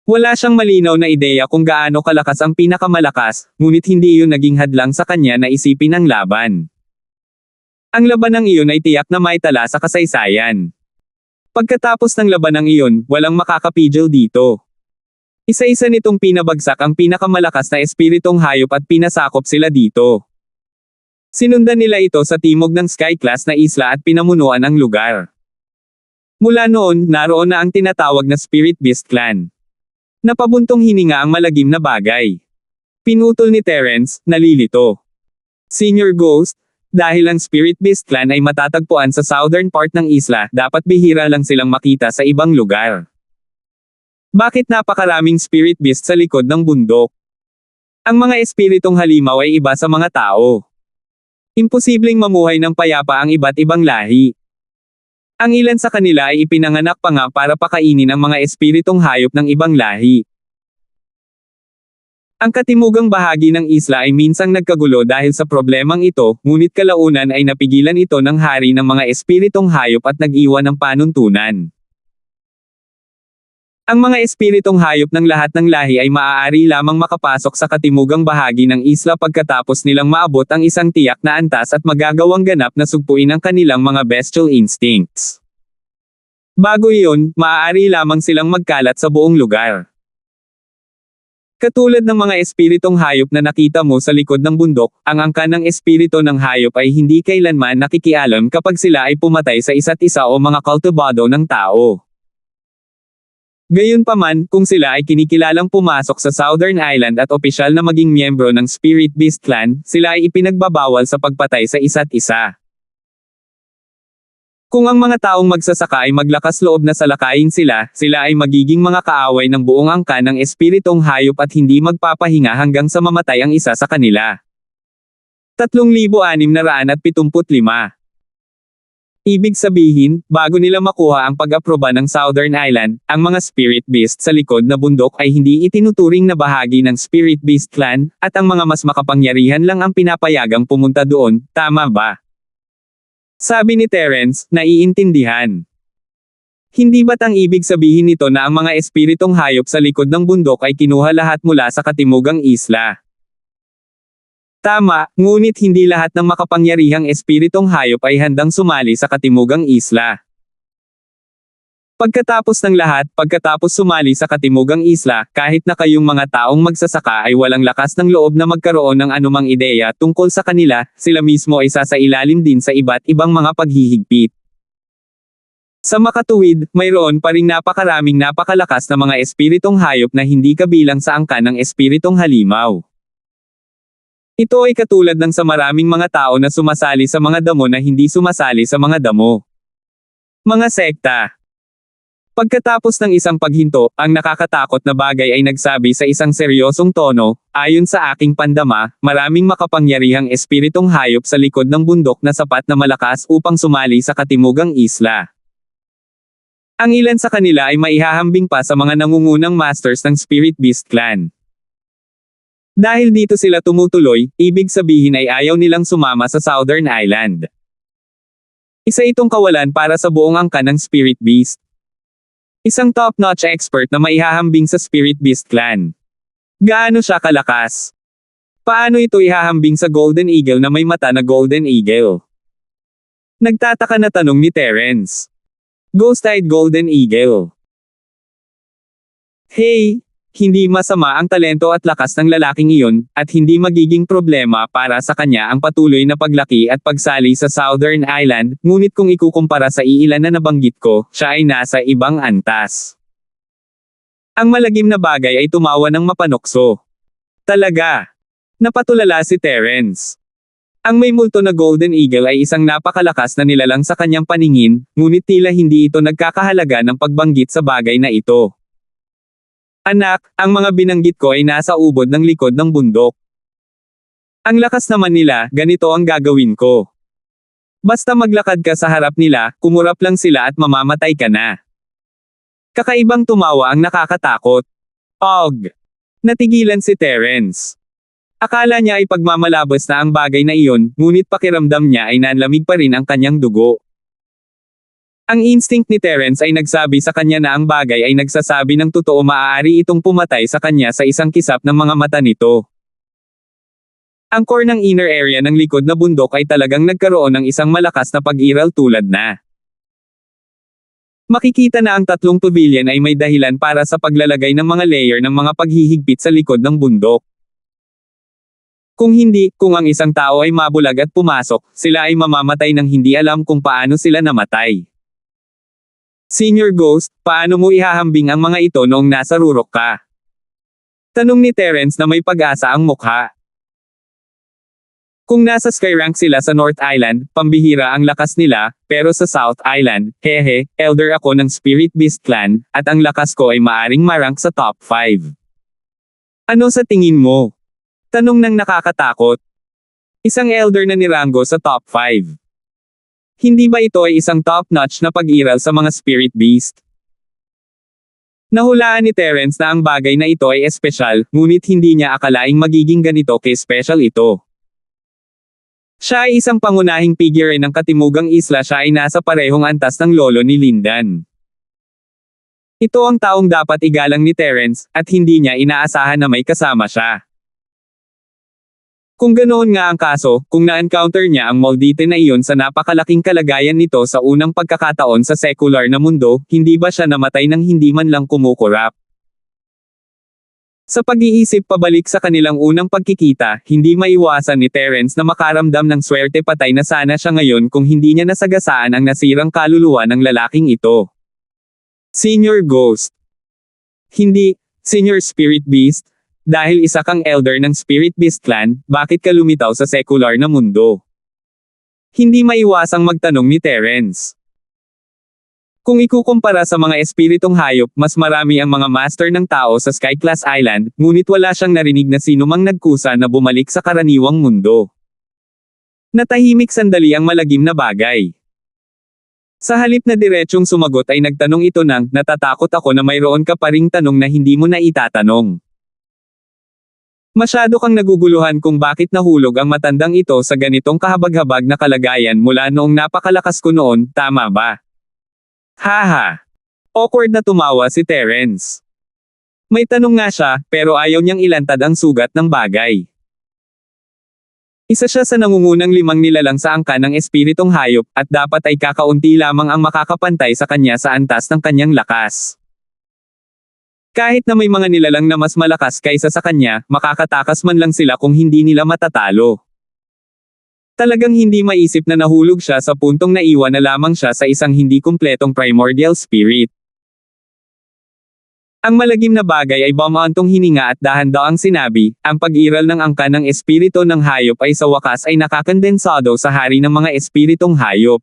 [SPEAKER 1] Wala siyang malinaw na ideya kung gaano kalakas ang pinakamalakas, ngunit hindi iyon naging hadlang sa kanya na isipin ang laban. Ang labanang iyon ay tiyak na may tala sa kasaysayan. Pagkatapos ng labanang iyon, walang makakapigil dito. Isa-isa nitong pinabagsak ang pinakamalakas na espiritong hayop at pinasakop sila dito. Sinundan nila ito sa timog ng Sky Class na isla at pinamunuan ang lugar. Mula noon, naroon na ang tinatawag na Spirit Beast Clan. Napabuntong hininga ang malagim na bagay. Pinutol ni Terence, nalilito. Senior Ghost, dahil ang Spirit Beast Clan ay matatagpuan sa southern part ng isla, dapat bihira lang silang makita sa ibang lugar. Bakit napakaraming Spirit Beast sa likod ng bundok? Ang mga espiritong halimaw ay iba sa mga tao. Imposibleng mamuhay ng payapa ang iba't ibang lahi. Ang ilan sa kanila ay ipinanganak pa nga para pakainin ang mga espiritong hayop ng ibang lahi. Ang katimugang bahagi ng isla ay minsang nagkagulo dahil sa problemang ito, ngunit kalaunan ay napigilan ito ng hari ng mga espiritong hayop at nag-iwan ng panuntunan. Ang mga espiritong hayop ng lahat ng lahi ay maaari lamang makapasok sa katimugang bahagi ng isla pagkatapos nilang maabot ang isang tiyak na antas at magagawang ganap na sugpuin ang kanilang mga bestial instincts. Bago iyon, maaari lamang silang magkalat sa buong lugar. Katulad ng mga espiritong hayop na nakita mo sa likod ng bundok, ang angkan ng espirito ng hayop ay hindi kailanman nakikialam kapag sila ay pumatay sa isa't isa o mga kultibado ng tao. Gayunpaman, kung sila ay kinikilalang pumasok sa Southern Island at opisyal na maging miyembro ng Spirit Beast Clan, sila ay ipinagbabawal sa pagpatay sa isa't isa. Kung ang mga taong magsasaka ay maglakas loob na salakayin sila, sila ay magiging mga kaaway ng buong angkan ng espiritong hayop at hindi magpapahinga hanggang sa mamatay ang isa sa kanila. 3,675. Ibig sabihin, bago nila makuha ang pag-aproba ng Southern Island, ang mga Spirit Beast sa likod na bundok ay hindi itinuturing na bahagi ng Spirit Beast Clan, at ang mga mas makapangyarihan lang ang pinapayagang pumunta doon, tama ba? Sabi ni Terence, naiintindihan. Hindi ba't ang ibig sabihin nito na ang mga espiritong hayop sa likod ng bundok ay kinuha lahat mula sa katimugang isla? Tama, ngunit hindi lahat ng makapangyarihang espiritong hayop ay handang sumali sa katimugang isla. Pagkatapos ng lahat, pagkatapos sumali sa katimugang isla, kahit na kayong mga taong magsasaka ay walang lakas ng loob na magkaroon ng anumang ideya tungkol sa kanila, sila mismo ay sasailalim din sa iba't ibang mga paghihigpit. Sa makatuwid, mayroon pa ring napakaraming napakalakas na mga espiritong hayop na hindi kabilang sa angkan ng espiritong halimaw. Ito ay katulad ng sa maraming mga tao na sumasali sa mga damo na hindi sumasali sa mga damo. Mga sekta. Pagkatapos ng isang paghinto, ang nakakatakot na bagay ay nagsabi sa isang seryosong tono, "Ayon sa aking pandama, maraming makapangyarihang espiritong hayop sa likod ng bundok na sapat na malakas upang sumali sa katimugang isla. Ang ilan sa kanila ay maihahambing pa sa mga nangungunang masters ng Spirit Beast Clan. Dahil dito sila tumutuloy, ibig sabihin ay ayaw nilang sumama sa Southern Island. Isa itong kawalan para sa buong angkan ng Spirit Beast. Isang top-notch expert na maihahambing sa Spirit Beast Clan. Gaano siya kalakas? Paano ito ihahambing sa Golden Eagle na may mata na Golden Eagle?" Nagtataka na tanong ni Terence. Ghost-eyed Golden Eagle. Hey, hindi masama ang talento at lakas ng lalaking iyon, at hindi magiging problema para sa kanya ang patuloy na paglaki at pagsali sa Southern Island, ngunit kung ikukumpara sa iilan na nabanggit ko, siya ay nasa ibang antas. Ang malagim na bagay ay tumawa ng mapanokso. Talaga. Napatulala si Terence. Ang may multo na Golden Eagle ay isang napakalakas na nilalang sa kanyang paningin, ngunit tila hindi ito nagkakahalaga ng pagbanggit sa bagay na ito. Anak, ang mga binanggit ko ay nasa ubod ng likod ng bundok. Ang lakas naman nila, ganito ang gagawin ko. Basta maglakad ka sa harap nila, kumurap lang sila at mamamatay ka na. Kakaibang tumawa ang nakakatakot. Og. Natigilan si Terence. Akala niya ay pagmamalabas na ang bagay na iyon, ngunit pakiramdam niya ay nanlamig pa rin ang kanyang dugo. Ang instinct ni Terence ay nagsabi sa kanya na ang bagay ay nagsasabi ng totoo, maaari itong pumatay sa kanya sa isang kisap ng mga mata nito. Ang core ng inner area ng likod na bundok ay talagang nagkaroon ng isang malakas na pag-iral tulad na. Makikita na ang tatlong pavilion ay may dahilan para sa paglalagay ng mga layer ng mga paghihigpit sa likod ng bundok. Kung hindi, kung ang isang tao ay mabulag at pumasok, sila ay mamamatay ng hindi alam kung paano sila namatay. Senior Ghost, paano mo ihahambing ang mga ito noong nasa rurok ka? Tanong ni Terence na may pag-asa ang mukha. Kung nasa Skyrank sila sa North Island, pambihira ang lakas nila, pero sa South Island, hehe, elder ako ng Spirit Beast Clan, at ang lakas ko ay maaring marank sa top 5. Ano sa tingin mo? Tanong ng nakakatakot. Isang elder na nirango sa top 5. Hindi ba ito ay isang top-notch na pag-iral sa mga Spirit Beast? Nahulaan ni Terence na ang bagay na ito ay espesyal, ngunit hindi niya akalaing magiging ganito ka-special ito. Siya ay isang pangunahing figure ng katimugang isla, siya ay nasa parehong antas ng lolo ni Lindan. Ito ang taong dapat igalang ni Terence, at hindi niya inaasahan na may kasama siya. Kung ganoon nga ang kaso, kung na-encounter niya ang Moldite na iyon sa napakalaking kalagayan nito sa unang pagkakataon sa secular na mundo, hindi ba siya namatay nang hindi man lang kumukurap? Sa pag-iisip pabalik sa kanilang unang pagkikita, hindi maiwasan ni Terence na makaramdam ng swerte, patay na sana siya ngayon kung hindi niya nasagasaan ang nasirang kaluluwa ng lalaking ito. Senior Ghost. Hindi, Senior Spirit Beast. Dahil isa kang elder ng Spirit Beast Clan, bakit ka lumitaw sa secular na mundo? Hindi maiwasang magtanong ni Terence. Kung ikukumpara sa mga espiritong hayop, mas marami ang mga master ng tao sa Skyclass Island, ngunit wala siyang narinig na sinumang nagkusa na bumalik sa karaniwang mundo. Natahimik sandali ang malagim na bagay. Sa halip na diretsyong sumagot ay nagtanong ito ng, natatakot ako na mayroon ka pa ring tanong na hindi mo na itatanong. Masyado kang naguguluhan kung bakit nahulog ang matandang ito sa ganitong kahabag-habag na kalagayan mula noong napakalakas ko noon, tama ba? Haha. Awkward na tumawa si Terence. May tanong nga siya, pero ayaw niyang ilantad ang sugat ng bagay. Isa siya sa nangungunang 5 nilalang sa angkan ng espiritong hayop, at dapat ay kakaunti lamang ang makakapantay sa kanya sa antas ng kanyang lakas. Kahit na may mga nilalang na mas malakas kaysa sa kanya, makakatakas man lang sila kung hindi nila matatalo. Talagang hindi maisip na nahulog siya sa puntong naiwan na lamang siya sa isang hindi kumpletong primordial spirit. Ang malagim na bagay ay bumantong hininga at dahan-daang sinabi, ang pag-iral ng angkan ng espiritu ng hayop ay sa wakas ay nakakondensado sa hari ng mga espiritong hayop.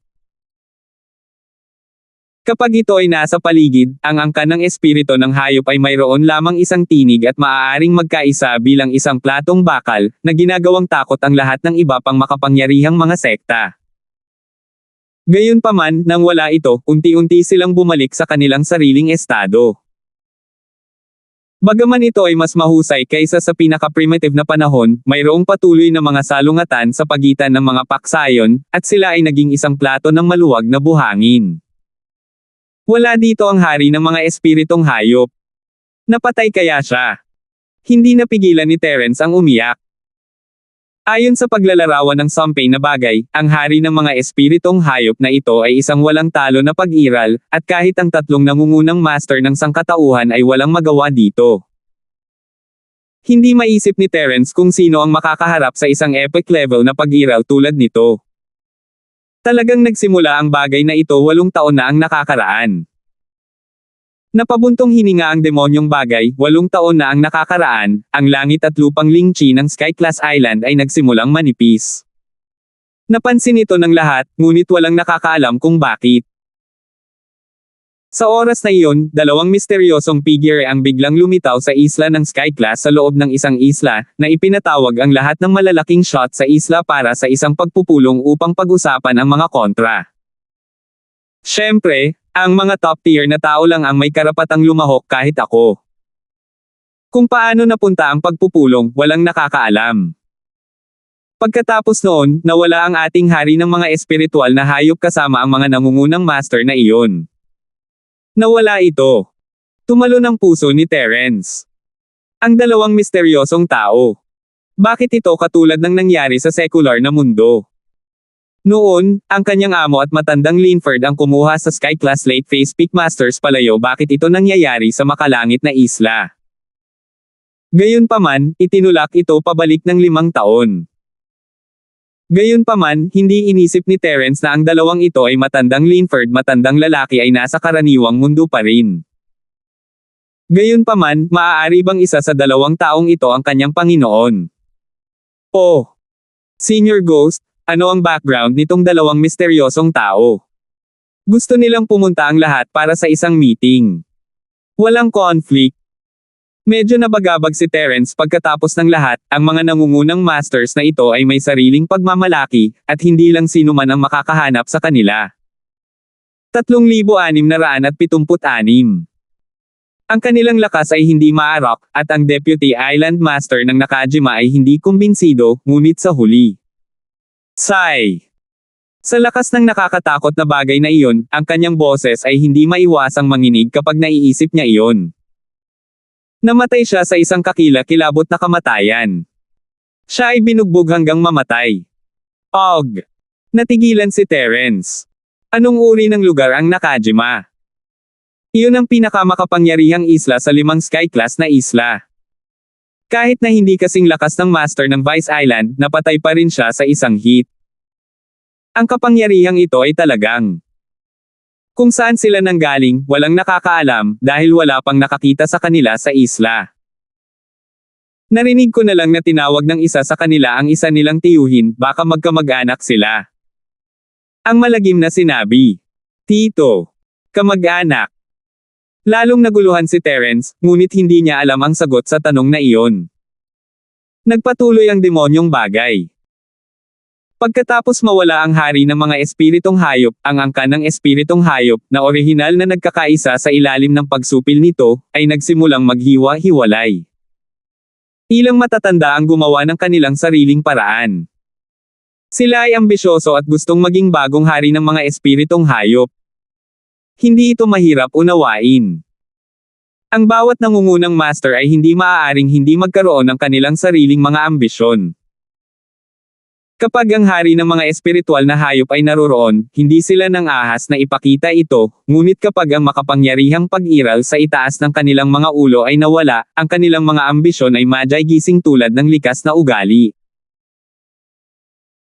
[SPEAKER 1] Kapag ito ay nasa paligid, ang angkan ng espiritu ng hayop ay mayroon lamang isang tinig at maaaring magkaisa bilang isang platong bakal, na ginagawang takot ang lahat ng iba pang makapangyarihang mga sekta. Gayunpaman, nang wala ito, unti-unti silang bumalik sa kanilang sariling estado. Bagaman ito ay mas mahusay kaysa sa pinaka-primitive na panahon, mayroong patuloy na mga salungatan sa pagitan ng mga paksayon, at sila ay naging isang plato ng maluwag na buhangin. Wala dito ang hari ng mga espiritong hayop. Napatay kaya siya? Hindi napigilan ni Terence ang umiyak. Ayon sa paglalarawan ng Sampay na bagay, ang hari ng mga espiritong hayop na ito ay isang walang talo na pag-iral, at kahit ang tatlong nangungunang master ng sangkatauhan ay walang magawa dito. Hindi maisip ni Terence kung sino ang makakaharap sa isang epic level na pag-iral tulad nito. Talagang nagsimula ang bagay na ito 8 taon na ang nakakaraan. Napabuntong hininga ang demonyong bagay, 8 taon na ang nakakaraan, ang langit at lupang lingchi ng Sky-class Island ay nagsimulang manipis. Napansin ito ng lahat, ngunit walang nakakaalam kung bakit. Sa oras na iyon, 2 misteryosong figure ang biglang lumitaw sa isla ng Sky-class sa loob ng isang isla, na ipinatawag ang lahat ng malalaking shot sa isla para sa isang pagpupulong upang pag-usapan ang mga kontra. Siyempre, ang mga top tier na tao lang ang may karapatang lumahok kahit ako. Kung paano napunta ang pagpupulong, walang nakakaalam. Pagkatapos noon, nawala ang ating hari ng mga espiritual na hayop kasama ang mga nangungunang master na iyon. Nawala ito. Tumalo ng puso ni Terence. Ang 2 misteryosong tao. Bakit ito katulad ng nangyari sa secular na mundo? Noon, ang kanyang amo at matandang Linford ang kumuha sa Sky-class late phase peak masters palayo. Bakit ito nangyayari sa makalangit na isla? Gayunpaman, itinulak ito pabalik ng 5 taon. Gayunpaman, hindi inisip ni Terence na ang 2 ito ay matandang Linford, matandang lalaki ay nasa karaniwang mundo pa rin. Gayunpaman, maaari bang isa sa 2 taong ito ang kanyang Panginoon? Oh! Senior Ghost, ano ang background nitong 2 misteryosong tao? Gusto nilang pumunta ang lahat para sa isang meeting. Walang conflict. Medyo nabagabag si Terence pagkatapos ng lahat, ang mga nangungunang masters na ito ay may sariling pagmamalaki, at hindi lang sino man ang makakahanap sa kanila. 3,676. Ang kanilang lakas ay hindi maarok, at ang Deputy Island Master ng Nakajima ay hindi kumbinsido, ngunit sa huli. Sigh! Sa lakas ng nakakatakot na bagay na iyon, ang kanyang boses ay hindi maiwasang manginig kapag naiisip niya iyon. Namatay siya sa isang kakila-kilabot na kamatayan. Siya ay binugbog hanggang mamatay. Og! Natigilan si Terence. Anong uri ng lugar ang Nakajima? Iyon ang pinakamakapangyarihang isla sa 5 Sky-class na isla. Kahit na hindi kasing lakas ng master ng Vice Island, napatay pa rin siya sa isang hit. Ang kapangyarihang ito ay talagang kung saan sila nanggaling, walang nakakaalam, dahil wala pang nakakita sa kanila sa isla. Narinig ko na lang na tinawag ng isa sa kanila ang isa nilang tiyuhin, baka magkamag-anak sila. Ang malagim na sinabi, "Tito, kamag-anak." Lalong naguluhan si Terence, ngunit hindi niya alam ang sagot sa tanong na iyon. Nagpatuloy ang demonyong bagay. Pagkatapos mawala ang hari ng mga espiritong hayop, ang angkan ng espiritong hayop, na orihinal na nagkakaisa sa ilalim ng pagsupil nito, ay nagsimulang maghiwa-hiwalay. Ilang matatanda ang gumawa ng kanilang sariling paraan. Sila ay ambisyoso at gustong maging bagong hari ng mga espiritong hayop. Hindi ito mahirap unawain. Ang bawat nangungunang master ay hindi maaaring hindi magkaroon ng kanilang sariling mga ambisyon. Kapag ang hari ng mga espiritual na hayop ay naroroon, hindi sila nang ahas na ipakita ito, ngunit kapag ang makapangyarihang pag-iral sa itaas ng kanilang mga ulo ay nawala, ang kanilang mga ambisyon ay madyay gising tulad ng likas na ugali.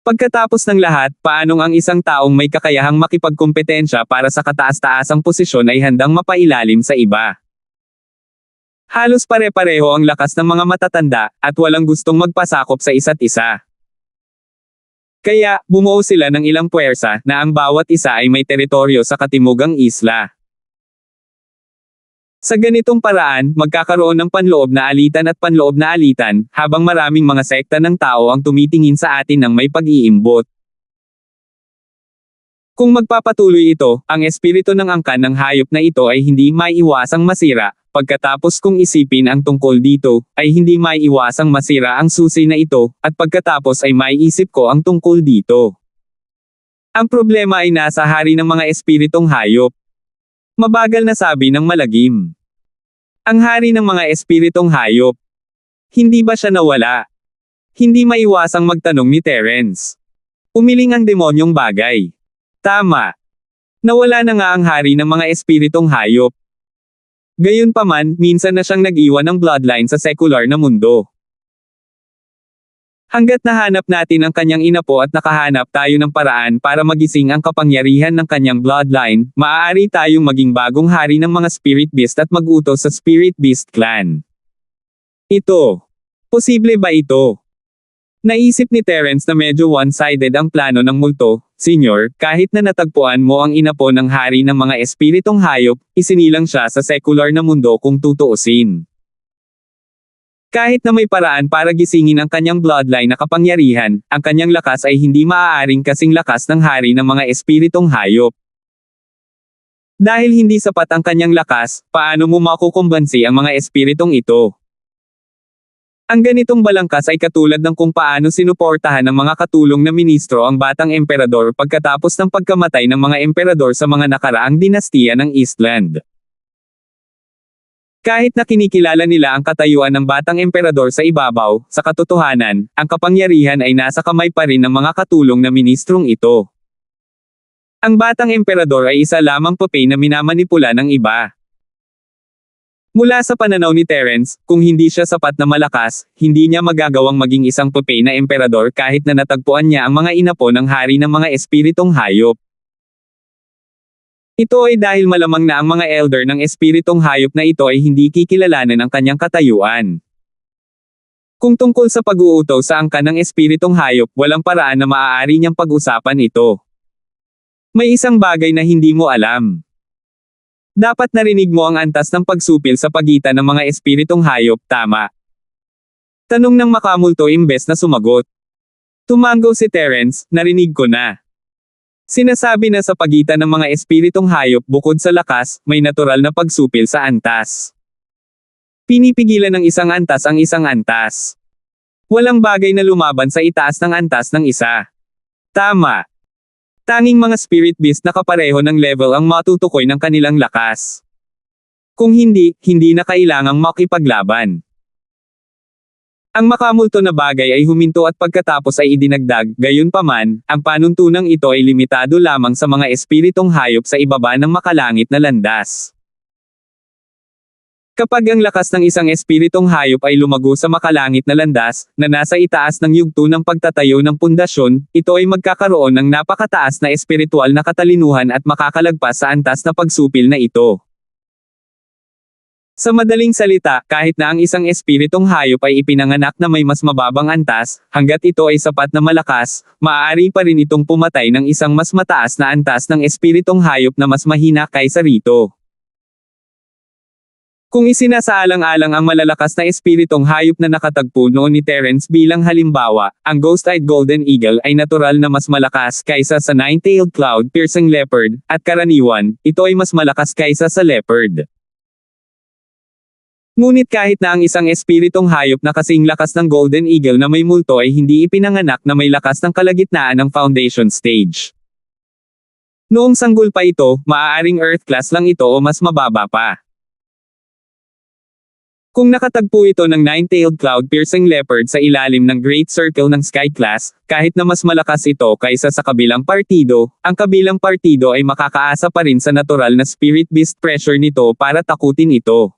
[SPEAKER 1] Pagkatapos ng lahat, paanong ang isang taong may kakayahang makipagkompetensya para sa kataas-taasang posisyon ay handang mapailalim sa iba? Halos pare-pareho ang lakas ng mga matatanda, at walang gustong magpasakop sa isa't isa. Kaya, bumuo sila ng ilang puwersa, na ang bawat isa ay may teritoryo sa katimugang isla. Sa ganitong paraan, magkakaroon ng panloob na alitan at panloob na alitan, habang maraming mga sekta ng tao ang tumitingin sa atin ng may pag-iimbot. Kung magpapatuloy ito, ang espiritu ng angkan ng hayop na ito ay hindi maiiwasang masira. Pagkatapos kong isipin ang tungkol dito, ay hindi maiiwasang masira ang susi na ito, at pagkatapos ay maiisip ko ang tungkol dito. Ang problema ay nasa hari ng mga espiritong hayop. Mabagal na sabi ng malagim. Ang hari ng mga espiritong hayop. Hindi ba siya nawala? Hindi maiwasang magtanong ni Terence. Umiling ang demonyong bagay. Tama. Nawala na nga ang hari ng mga espiritong hayop. Gayunpaman, minsan na siyang nag-iwan ng bloodline sa sekular na mundo. Hanggat nahanap natin ang kanyang inapo at nakahanap tayo ng paraan para magising ang kapangyarihan ng kanyang bloodline, maaari tayong maging bagong hari ng mga spirit beast at mag-utos sa spirit beast clan. Ito. Posible ba ito? Naisip ni Terence na medyo one-sided ang plano ng multo. Senyor, kahit na natagpuan mo ang inapo ng hari ng mga espiritong hayop, isinilang siya sa sekular na mundo kung tutuusin. Kahit na may paraan para gisingin ang kanyang bloodline na kapangyarihan, ang kanyang lakas ay hindi maaaring kasing lakas ng hari ng mga espiritong hayop. Dahil hindi sapat ang kanyang lakas, paano mo makukumbansi ang mga espiritong ito? Ang ganitong balangkas ay katulad ng kung paano sinuportahan ng mga katulong na ministro ang batang emperador pagkatapos ng pagkamatay ng mga emperador sa mga nakaraang dinastiya ng Eastland. Kahit na kinikilala nila ang katayuan ng batang emperador sa ibabaw, sa katotohanan, ang kapangyarihan ay nasa kamay pa rin ng mga katulong na ministrong ito. Ang batang emperador ay isa lamang papel na minamanipula ng iba. Mula sa pananaw ni Terence, kung hindi siya sapat na malakas, hindi niya magagawang maging isang papel na emperador kahit na natagpuan niya ang mga inapo ng hari ng mga espiritong hayop. Ito ay dahil malamang na ang mga elder ng espiritong hayop na ito ay hindi kikilalanin ang kanyang katayuan. Kung tungkol sa pag-uuto sa angkan ng espiritong hayop, walang paraan na maaari niyang pag-usapan ito. May isang bagay na hindi mo alam. Dapat narinig mo ang antas ng pagsupil sa pagitan ng mga espiritong hayop, tama? Tanong ng makamulto imbes na sumagot. Tumango si Terence, narinig ko na. Sinasabi na sa pagitan ng mga espiritong hayop bukod sa lakas, may natural na pagsupil sa antas. Pinipigilan ng isang antas ang isang antas. Walang bagay na lumaban sa itaas ng antas ng isa. Tama. Tanging mga spirit beast na kapareho ng level ang matutukoy ng kanilang lakas. Kung hindi, hindi na kailangang makipaglaban. Ang makamulto na bagay ay huminto at pagkatapos ay idinagdag, gayunpaman, ang panuntunang ito ay limitado lamang sa mga espiritong hayop sa ibaba ng makalangit na landas. Kapag ang lakas ng isang espiritong hayop ay lumago sa makalangit na landas, na nasa itaas ng yugto ng pagtatayo ng pundasyon, ito ay magkakaroon ng napakataas na espiritual na katalinuhan at makakalagpas sa antas na pagsupil na ito. Sa madaling salita, kahit na ang isang espiritong hayop ay ipinanganak na may mas mababang antas, hanggat ito ay sapat na malakas, maaari pa rin itong pumatay ng isang mas mataas na antas ng espiritong hayop na mas mahina kaysa rito. Kung isinasaalang-alang ang malalakas na espiritong hayop na nakatagpo noon ni Terence bilang halimbawa, ang Ghost-Eyed Golden Eagle ay natural na mas malakas kaysa sa Nine-Tailed Cloud-Piercing Leopard, at karaniwan, ito ay mas malakas kaysa sa leopard. Ngunit kahit na ang isang espiritong hayop na kasing lakas ng Golden Eagle na may multo ay hindi ipinanganak na may lakas ng kalagitnaan ng foundation stage. Noong sanggol pa ito, maaaring Earth class lang ito o mas mababa pa. Kung nakatagpo ito ng Nine-Tailed Cloud-Piercing Leopard sa ilalim ng Great Circle ng Sky Class, kahit na mas malakas ito kaysa sa kabilang partido, ang kabilang partido ay makakaasa pa rin sa natural na spirit beast pressure nito para takutin ito.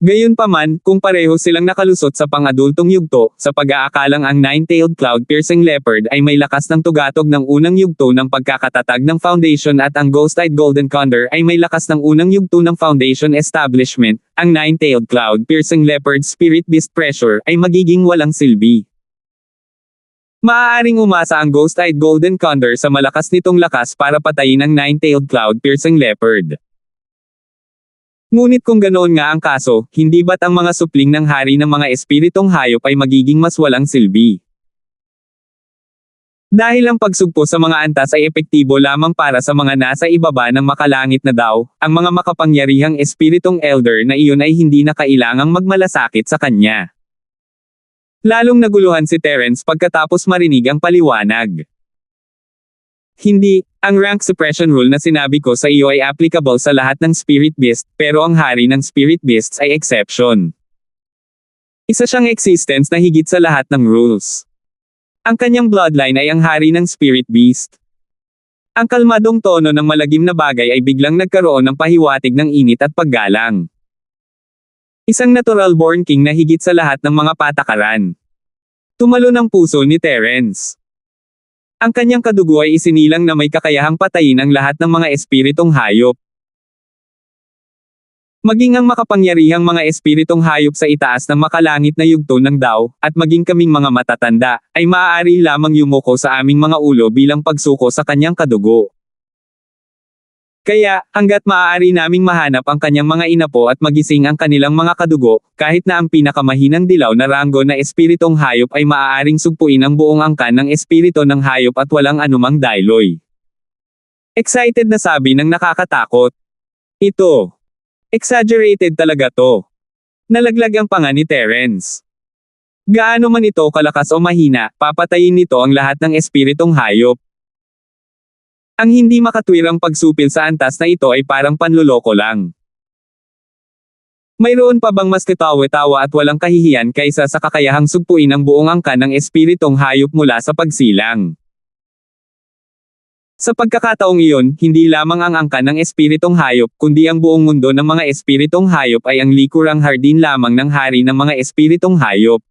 [SPEAKER 1] Gayunpaman, kung pareho silang nakalusot sa pang-adultong yugto, sa pag-aakalang ang Nine-Tailed Cloud-Piercing Leopard ay may lakas ng tugatog ng unang yugto ng pagkakatatag ng foundation at ang Ghost-Eyed Golden Condor ay may lakas ng unang yugto ng foundation establishment, ang Nine-Tailed Cloud-Piercing Leopard Spirit Beast Pressure ay magiging walang silbi. Maaaring umasa ang Ghost-Eyed Golden Condor sa malakas nitong lakas para patayin ang Nine-Tailed Cloud-Piercing Leopard. Ngunit kung ganoon nga ang kaso, hindi ba't ang mga supling ng hari ng mga espiritong hayop ay magiging mas walang silbi? Dahil ang pagsugpo sa mga antas ay epektibo lamang para sa mga nasa ibaba ng makalangit na daw, ang mga makapangyarihang espiritong elder na iyon ay hindi na kailangang magmalasakit sa kanya. Lalong naguluhan si Terence pagkatapos marinig ang paliwanag. Hindi, ang rank suppression rule na sinabi ko sa iyo ay applicable sa lahat ng spirit beast, pero ang hari ng spirit beasts ay exception. Isa siyang existence na higit sa lahat ng rules. Ang kanyang bloodline ay ang hari ng spirit beast. Ang kalmadong tono ng malagim na bagay ay biglang nagkaroon ng pahiwatig ng init at paggalang. Isang natural-born king na higit sa lahat ng mga patakaran. Tumalo ng puso ni Terence. Ang kanyang kadugo ay isinilang na may kakayahang patayin ang lahat ng mga espiritong hayop. Maging ang makapangyarihang mga espiritong hayop sa itaas ng makalangit na yugto ng Dao, at maging kaming mga matatanda, ay maaari lamang yumuko sa aming mga ulo bilang pagsuko sa kanyang kadugo. Kaya, hanggat maaari naming mahanap ang kanyang mga inapo at magising ang kanilang mga kadugo, kahit na ang pinakamahinang dilaw na ranggo na espiritong hayop ay maaaring sugpuin ang buong angkan ng espirito ng hayop at walang anumang dayloy. Excited na sabi ng nakakatakot. Ito. Exaggerated talaga to. Nalaglag ang panga ni Terence. Gaano man ito kalakas o mahina, papatayin nito ang lahat ng espiritong hayop. Ang hindi makatwirang pagsupil sa antas na ito ay parang panluloko lang. Mayroon pa bang mas katawa-tawa at walang kahihiyan kaysa sa kakayahang sugpuin ang buong angkan ng espiritong hayop mula sa pagsilang? Sa pagkakataong iyon, hindi lamang ang angkan ng espiritong hayop, kundi ang buong mundo ng mga espiritong hayop ay ang likurang hardin lamang ng hari ng mga espiritong hayop.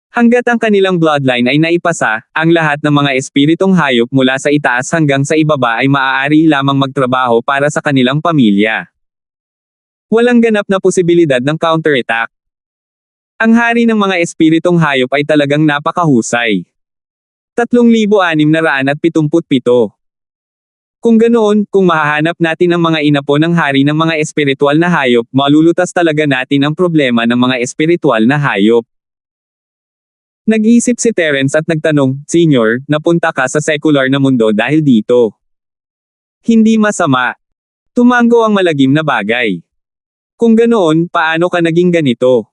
[SPEAKER 1] Hanggat ang kanilang bloodline ay naipasa, ang lahat ng mga espiritong hayop mula sa itaas hanggang sa ibaba ay maaari lamang magtrabaho para sa kanilang pamilya. Walang ganap na posibilidad ng counterattack. Ang hari ng mga espiritong hayop ay talagang napakahusay. 3,677. Kung ganoon, kung mahahanap natin ang mga inapo ng hari ng mga espiritual na hayop, malulutas talaga natin ang problema ng mga espiritual na hayop. Nag-iisip si Terence at nagtanong, "Senyor, napunta ka sa secular na mundo dahil dito?" Hindi masama. Tumango ang malagim na bagay. Kung ganoon, paano ka naging ganito?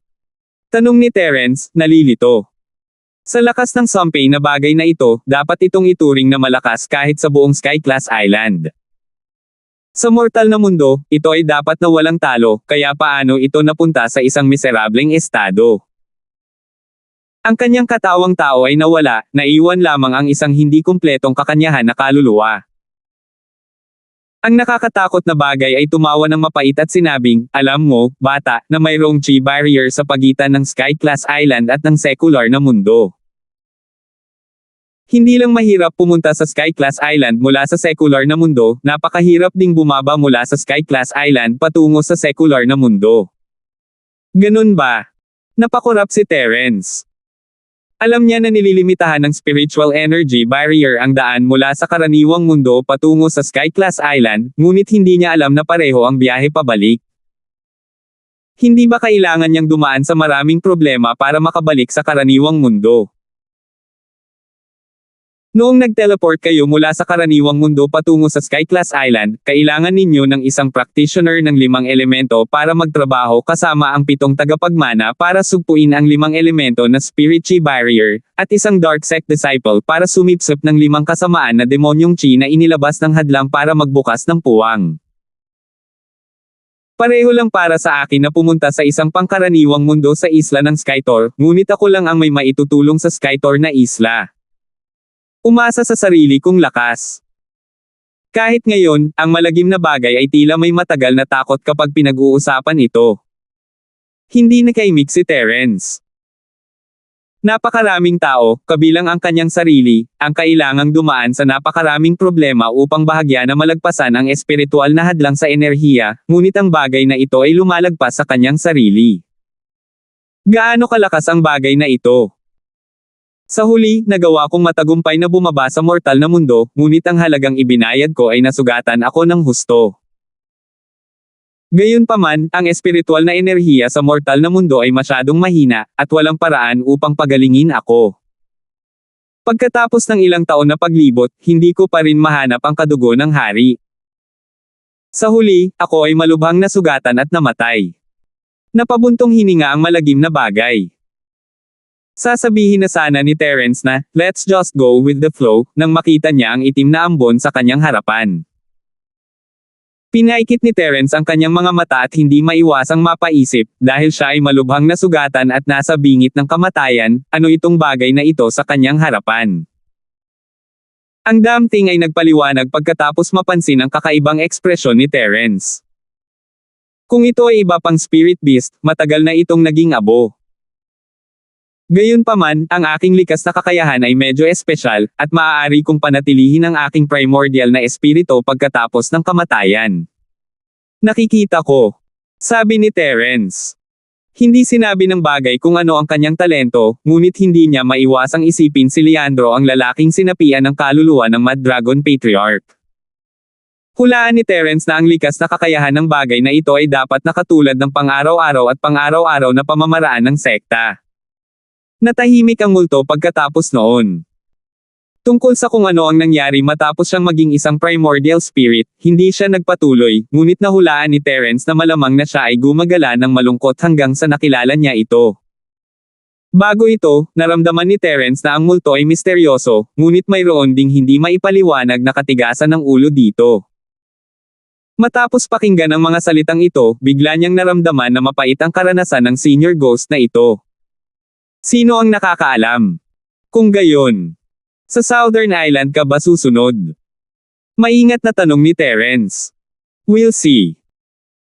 [SPEAKER 1] Tanong ni Terence, nalilito. Sa lakas ng sampay na bagay na ito, dapat itong ituring na malakas kahit sa buong Sky-class island. Sa mortal na mundo, ito ay dapat na walang talo, kaya paano ito napunta sa isang miserableng estado? Ang kanyang katawang tao ay nawala, naiwan lamang ang isang hindi kumpletong kakanyahan na kaluluwa. Ang nakakatakot na bagay ay tumawa ng mapait at sinabing, "Alam mo, bata, na mayroong chi barrier sa pagitan ng Sky-class island at ng secular na mundo. Hindi lang mahirap pumunta sa Sky-class island mula sa secular na mundo, napakahirap ding bumaba mula sa Sky-class island patungo sa secular na mundo." Ganun ba? Napakurap si Terence. Alam niya na nililimitahan ng spiritual energy barrier ang daan mula sa karaniwang mundo patungo sa Sky-class island, ngunit hindi niya alam na pareho ang biyahe pabalik. Hindi ba kailangan niyang dumaan sa maraming problema para makabalik sa karaniwang mundo? Noong nag-teleport kayo mula sa karaniwang mundo patungo sa Sky-class island, kailangan ninyo ng isang practitioner ng 5 elemento para magtrabaho kasama ang 7 tagapagmana para sugpuin ang 5 elemento na spirit chi barrier, at isang dark sect disciple para sumipsip ng 5 kasamaan na demonyong chi na inilabas ng hadlang para magbukas ng puwang. Pareho lang para sa akin na pumunta sa isang pangkaraniwang mundo sa isla ng Skytor, ngunit ako lang ang may maitutulong sa Skytor na isla. Umasa sa sarili kong lakas. Kahit ngayon, ang malagim na bagay ay tila may matagal na takot kapag pinag-uusapan ito. Hindi nakaimik si Terence. Napakaraming tao, kabilang ang kanyang sarili, ang kailangang dumaan sa napakaraming problema upang bahagya na malagpasan ang espiritual na hadlang sa enerhiya, ngunit ang bagay na ito ay lumalagpas sa kanyang sarili. Gaano kalakas ang bagay na ito? Sa huli, nagawa kong matagumpay na bumaba sa mortal na mundo, ngunit ang halagang ibinayad ko ay nasugatan ako ng husto. Gayunpaman, ang espiritual na enerhiya sa mortal na mundo ay masyadong mahina, at walang paraan upang pagalingin ako. Pagkatapos ng ilang taon na paglibot, hindi ko pa rin mahanap ang kadugo ng hari. Sa huli, ako ay malubhang nasugatan at namatay. Napabuntong hininga ang malagim na bagay. Sasabihin na sana ni Terence na, let's just go with the flow, nang makita niya ang itim na ambon sa kanyang harapan. Pinaikit ni Terence ang kanyang mga mata at hindi maiwasang mapaisip, dahil siya ay malubhang nasugatan at nasa bingit ng kamatayan, ano itong bagay na ito sa kanyang harapan. Ang damting ay nagpaliwanag pagkatapos mapansin ang kakaibang ekspresyon ni Terence. Kung ito ay iba pang spirit beast, matagal na itong naging abo. Gayunpaman, ang aking likas na kakayahan ay medyo espesyal, at maaari kong panatilihin ang aking primordial na espiritu pagkatapos ng kamatayan. Nakikita ko, sabi ni Terence. Hindi sinabi ng bagay kung ano ang kanyang talento, ngunit hindi niya maiwasang isipin si Leandro ang lalaking sinapian ng kaluluwa ng Mad Dragon Patriarch. Hulaan ni Terence na ang likas na kakayahan ng bagay na ito ay dapat na katulad ng pang-araw-araw at pang-araw-araw na pamamaraan ng sekta. Natahimik ang multo pagkatapos noon. Tungkol sa kung ano ang nangyari matapos siyang maging isang primordial spirit, hindi siya nagpatuloy, ngunit nahulaan ni Terence na malamang na siya ay gumagala ng malungkot hanggang sa nakilala niya ito. Bago ito, naramdaman ni Terence na ang multo ay misteryoso, ngunit mayroon ding hindi maipaliwanag na katigasan ng ulo dito. Matapos pakinggan ang mga salitang ito, bigla niyang naramdaman na mapait ang karanasan ng senior ghost na ito. Sino ang nakakaalam? Kung gayon, sa Southern Island ka ba susunod? Maingat na tanong ni Terence. We'll see.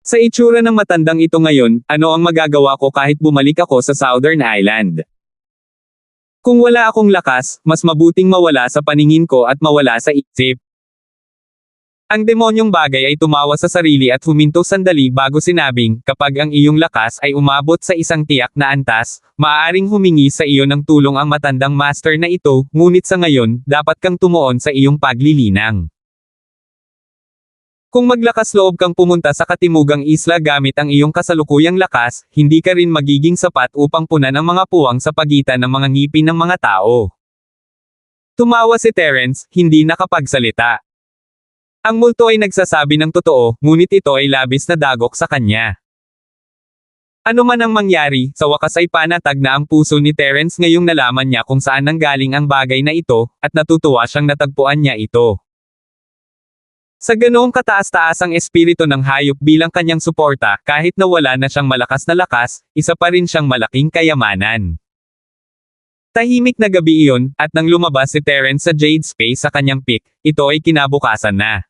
[SPEAKER 1] Sa itsura ng matandang ito ngayon, ano ang magagawa ko kahit bumalik ako sa Southern Island? Kung wala akong lakas, mas mabuting mawala sa paningin ko at mawala sa isip. Ang demonyong bagay ay tumawa sa sarili at huminto sandali bago sinabing, kapag ang iyong lakas ay umabot sa isang tiyak na antas, maaaring humingi sa iyo ng tulong ang matandang master na ito, ngunit sa ngayon, dapat kang tumuon sa iyong paglilinang. Kung maglakas loob kang pumunta sa katimugang isla gamit ang iyong kasalukuyang lakas, hindi ka rin magiging sapat upang punan ang mga puwang sa pagitan ng mga ngipin ng mga tao. Tumawa si Terence, hindi nakapagsalita. Ang multo ay nagsasabi ng totoo, ngunit ito ay labis na dagok sa kanya. Ano man ang mangyari, sa wakas ay panatag na ang puso ni Terence ngayong nalaman niya kung saan nanggaling ang bagay na ito, at natutuwa siyang natagpuan niya ito. Sa ganoong kataas-taasang espiritu ng hayop bilang kanyang suporta, kahit na wala na siyang malakas na lakas, isa pa rin siyang malaking kayamanan. Tahimik na gabi iyon, at nang lumabas si Terence sa Jade Space sa kanyang peak, ito ay kinabukasan na.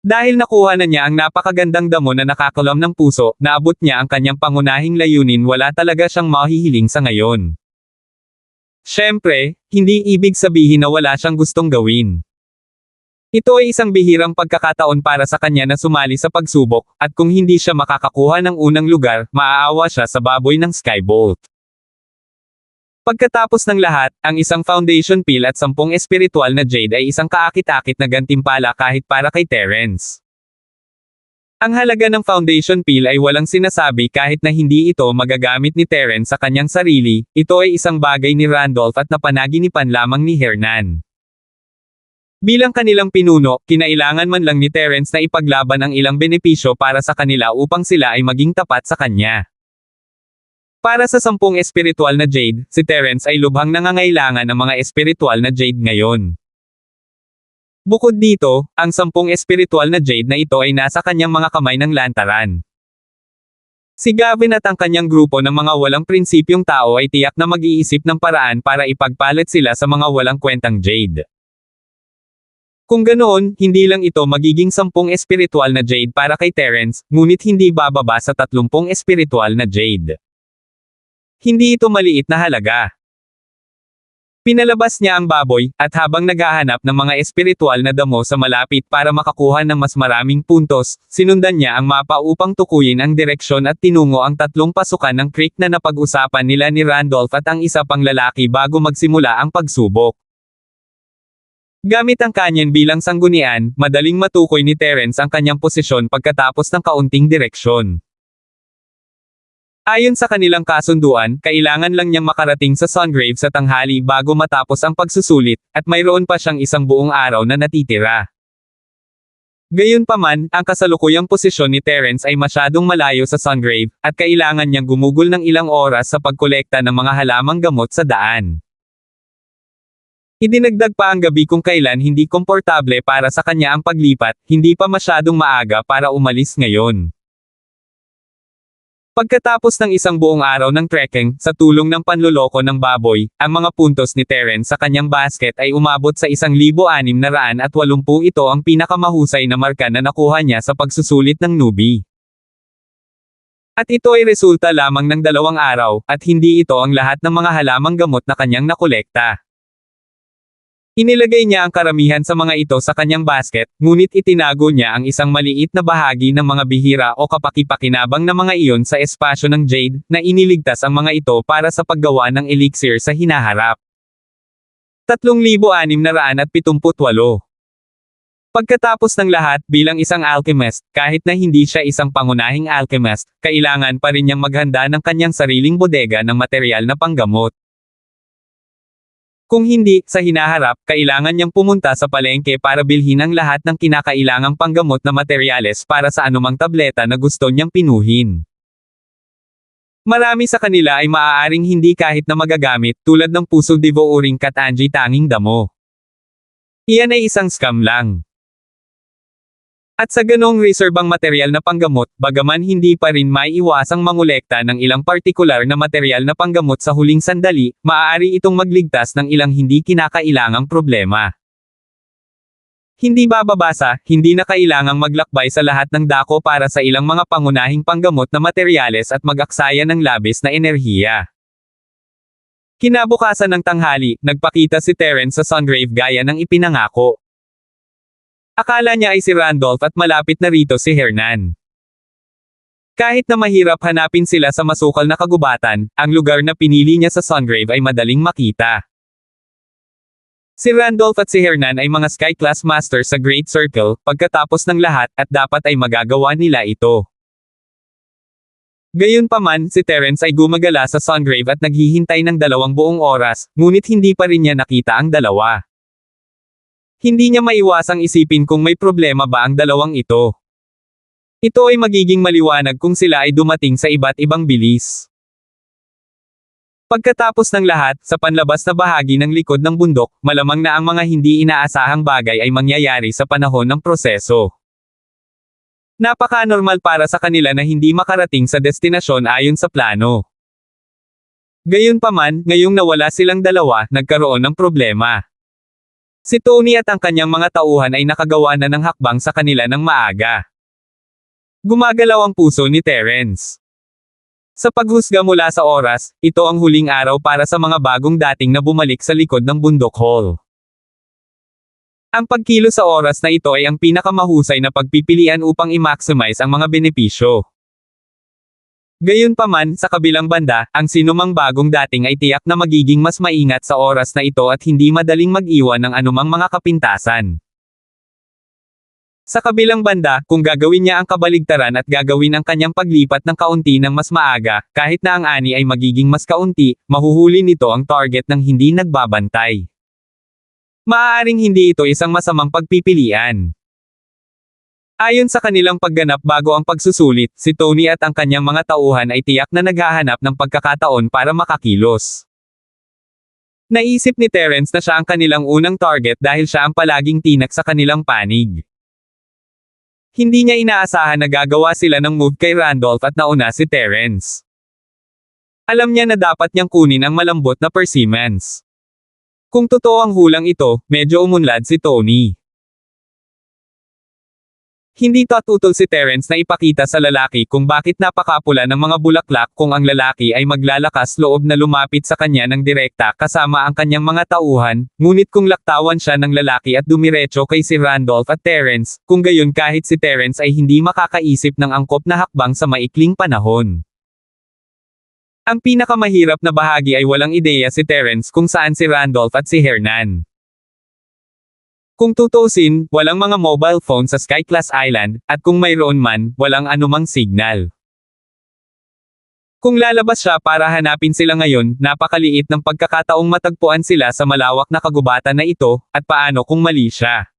[SPEAKER 1] Dahil nakuha na niya ang napakagandang damo na nakakalam ng puso, naabot niya ang kanyang pangunahing layunin, wala talaga siyang mahihiling sa ngayon. Siyempre, hindi ibig sabihin na wala siyang gustong gawin. Ito ay isang bihirang pagkakataon para sa kanya na sumali sa pagsubok, at kung hindi siya makakakuha ng unang lugar, maaawa siya sa baboy ng Skybolt. Pagkatapos ng lahat, ang isang foundation pill at 10 espiritual na jade ay isang kaakit-akit na gantimpala kahit para kay Terence. Ang halaga ng foundation pill ay walang sinasabi kahit na hindi ito magagamit ni Terence sa kanyang sarili, ito ay isang bagay ni Randolph at napanaginipan lamang ni Hernan. Bilang kanilang pinuno, kinailangan man lang ni Terence na ipaglaban ang ilang benepisyo para sa kanila upang sila ay maging tapat sa kanya. Para sa 10 espiritual na jade, si Terence ay lubhang nangangailangan ng mga espiritual na jade ngayon. Bukod dito, ang 10 espiritual na jade na ito ay nasa kanyang mga kamay ng lantaran. Si Gavin at ang kanyang grupo ng mga walang prinsipyong tao ay tiyak na mag-iisip ng paraan para ipagpalit sila sa mga walang kwentang jade. Kung ganoon, hindi lang ito magiging 10 espiritual na jade para kay Terence, ngunit hindi bababa sa 30 espiritual na jade. Hindi ito maliit na halaga. Pinalabas niya ang baboy, at habang naghahanap ng mga espiritual na damo sa malapit para makakuha ng mas maraming puntos, sinundan niya ang mapa upang tukuyin ang direksyon at tinungo ang 3 pasukan ng creek na napag-usapan nila ni Randolph at ang isa pang lalaki bago magsimula ang pagsubok. Gamit ang kanyan bilang sanggunian, madaling matukoy ni Terence ang kanyang posisyon pagkatapos ng kaunting direksyon. Ayon sa kanilang kasunduan, kailangan lang niyang makarating sa Sungrave sa tanghali bago matapos ang pagsusulit, at mayroon pa siyang isang buong araw na natitira. Gayunpaman, ang kasalukuyang posisyon ni Terence ay masyadong malayo sa Sungrave, at kailangan niyang gumugol ng ilang oras sa pagkolekta ng mga halamang gamot sa daan. Idinagdag pa ang gabi kung kailan hindi komportable para sa kanya ang paglipat, hindi pa masyadong maaga para umalis ngayon. Pagkatapos ng isang buong araw ng trekking, sa tulong ng panloloko ng baboy, ang mga puntos ni Terence sa kanyang basket ay umabot sa 1,680. Ito ang pinakamahusay na marka na nakuha niya sa pagsusulit ng newbie. At ito ay resulta lamang ng 2 araw, at hindi ito ang lahat ng mga halamang gamot na kanyang nakolekta. Inilagay niya ang karamihan sa mga ito sa kanyang basket, ngunit itinago niya ang isang maliit na bahagi ng mga bihira o kapaki-pakinabang na mga iyon sa espasyo ng Jade, na iniligtas ang mga ito para sa paggawa ng elixir sa hinaharap. 3,678. Pagkatapos ng lahat, bilang isang alchemist, kahit na hindi siya isang pangunahing alchemist, kailangan pa rin niyang maghanda ng kanyang sariling bodega ng material na panggamot. Kung hindi, sa hinaharap, kailangan niyang pumunta sa palengke para bilhin ang lahat ng kinakailangang panggamot na materyales para sa anumang tableta na gusto niyang pinuhin. Marami sa kanila ay maaaring hindi kahit na magagamit, tulad ng puso devouring Katanji tanging damo. Iyan ay isang scam lang. At sa ganong reserbang material na panggamot, bagaman hindi pa rin maiiwasang mangolekta ng ilang partikular na material na panggamot sa huling sandali, maaari itong magligtas ng ilang hindi kinakailangang problema. Hindi bababasa, hindi na kailangang maglakbay sa lahat ng dako para sa ilang mga pangunahing panggamot na materyales at mag-aksaya ng labis na enerhiya. Kinabukasan ng tanghali, nagpakita si Terence sa Sungrave gaya ng ipinangako. Akala niya ay si Randolph at malapit na rito si Hernan. Kahit na mahirap hanapin sila sa masukal na kagubatan, ang lugar na pinili niya sa Sungrave ay madaling makita. Si Randolph at si Hernan ay mga Sky Class Masters sa Great Circle, pagkatapos ng lahat, at dapat ay magagawa nila ito. Gayunpaman, si Terence ay gumagala sa Sungrave at naghihintay ng 2 buong oras, ngunit hindi pa rin niya nakita ang dalawa. Hindi niya maiwasang isipin kung may problema ba ang dalawang ito. Ito ay magiging maliwanag kung sila ay dumating sa iba't ibang bilis. Pagkatapos ng lahat, sa panlabas na bahagi ng likod ng bundok, malamang na ang mga hindi inaasahang bagay ay mangyayari sa panahon ng proseso. Napaka-normal para sa kanila na hindi makarating sa destinasyon ayon sa plano. Gayunpaman, ngayong nawala silang dalawa, nagkaroon ng problema. Si Tony at ang kanyang mga tauhan ay nakagawa na ng hakbang sa kanila ng maaga. Gumagalaw ang puso ni Terence. Sa paghusga mula sa oras, ito ang huling araw para sa mga bagong dating na bumalik sa likod ng bundok hall. Ang pagkilo sa oras na ito ay ang pinakamahusay na pagpipilian upang i-maximize ang mga benepisyo. Gayunpaman, sa kabilang banda, ang sinumang bagong dating ay tiyak na magiging mas maingat sa oras na ito at hindi madaling mag-iwan ng anumang mga kapintasan. Sa kabilang banda, kung gagawin niya ang kabaligtaran at gagawin ang kanyang paglipat ng kaunti ng mas maaga, kahit na ang ani ay magiging mas kaunti, mahuhuli nito ang target ng hindi nagbabantay. Maaaring hindi ito isang masamang pagpipilian. Ayon sa kanilang pagganap bago ang pagsusulit, si Tony at ang kanyang mga tauhan ay tiyak na naghahanap ng pagkakataon para makakilos. Naisip ni Terence na siya ang kanilang unang target dahil siya ang palaging tinak sa kanilang panig. Hindi niya inaasahan na gagawa sila ng move kay Randolph at nauna si Terence. Alam niya na dapat niyang kunin ang malambot na persimmons. Kung totoo ang hulang ito, medyo umunlad si Tony. Hindi tatutol si Terence na ipakita sa lalaki kung bakit napakapula ng mga bulaklak kung ang lalaki ay maglalakas loob na lumapit sa kanya ng direkta kasama ang kanyang mga tauhan, ngunit kung laktawan siya ng lalaki at dumiretso kay si Randolph at Terence, kung gayon kahit si Terence ay hindi makakaisip ng angkop na hakbang sa maikling panahon. Ang pinakamahirap na bahagi ay walang ideya si Terence kung saan si Randolph at si Hernan. Kung tutuusin, walang mga mobile phone sa Skyclass Island, at kung mayroon man, walang anumang signal. Kung lalabas siya para hanapin sila ngayon, napakaliit ng pagkakataong matagpuan sila sa malawak na kagubatan na ito, at paano kung mali siya?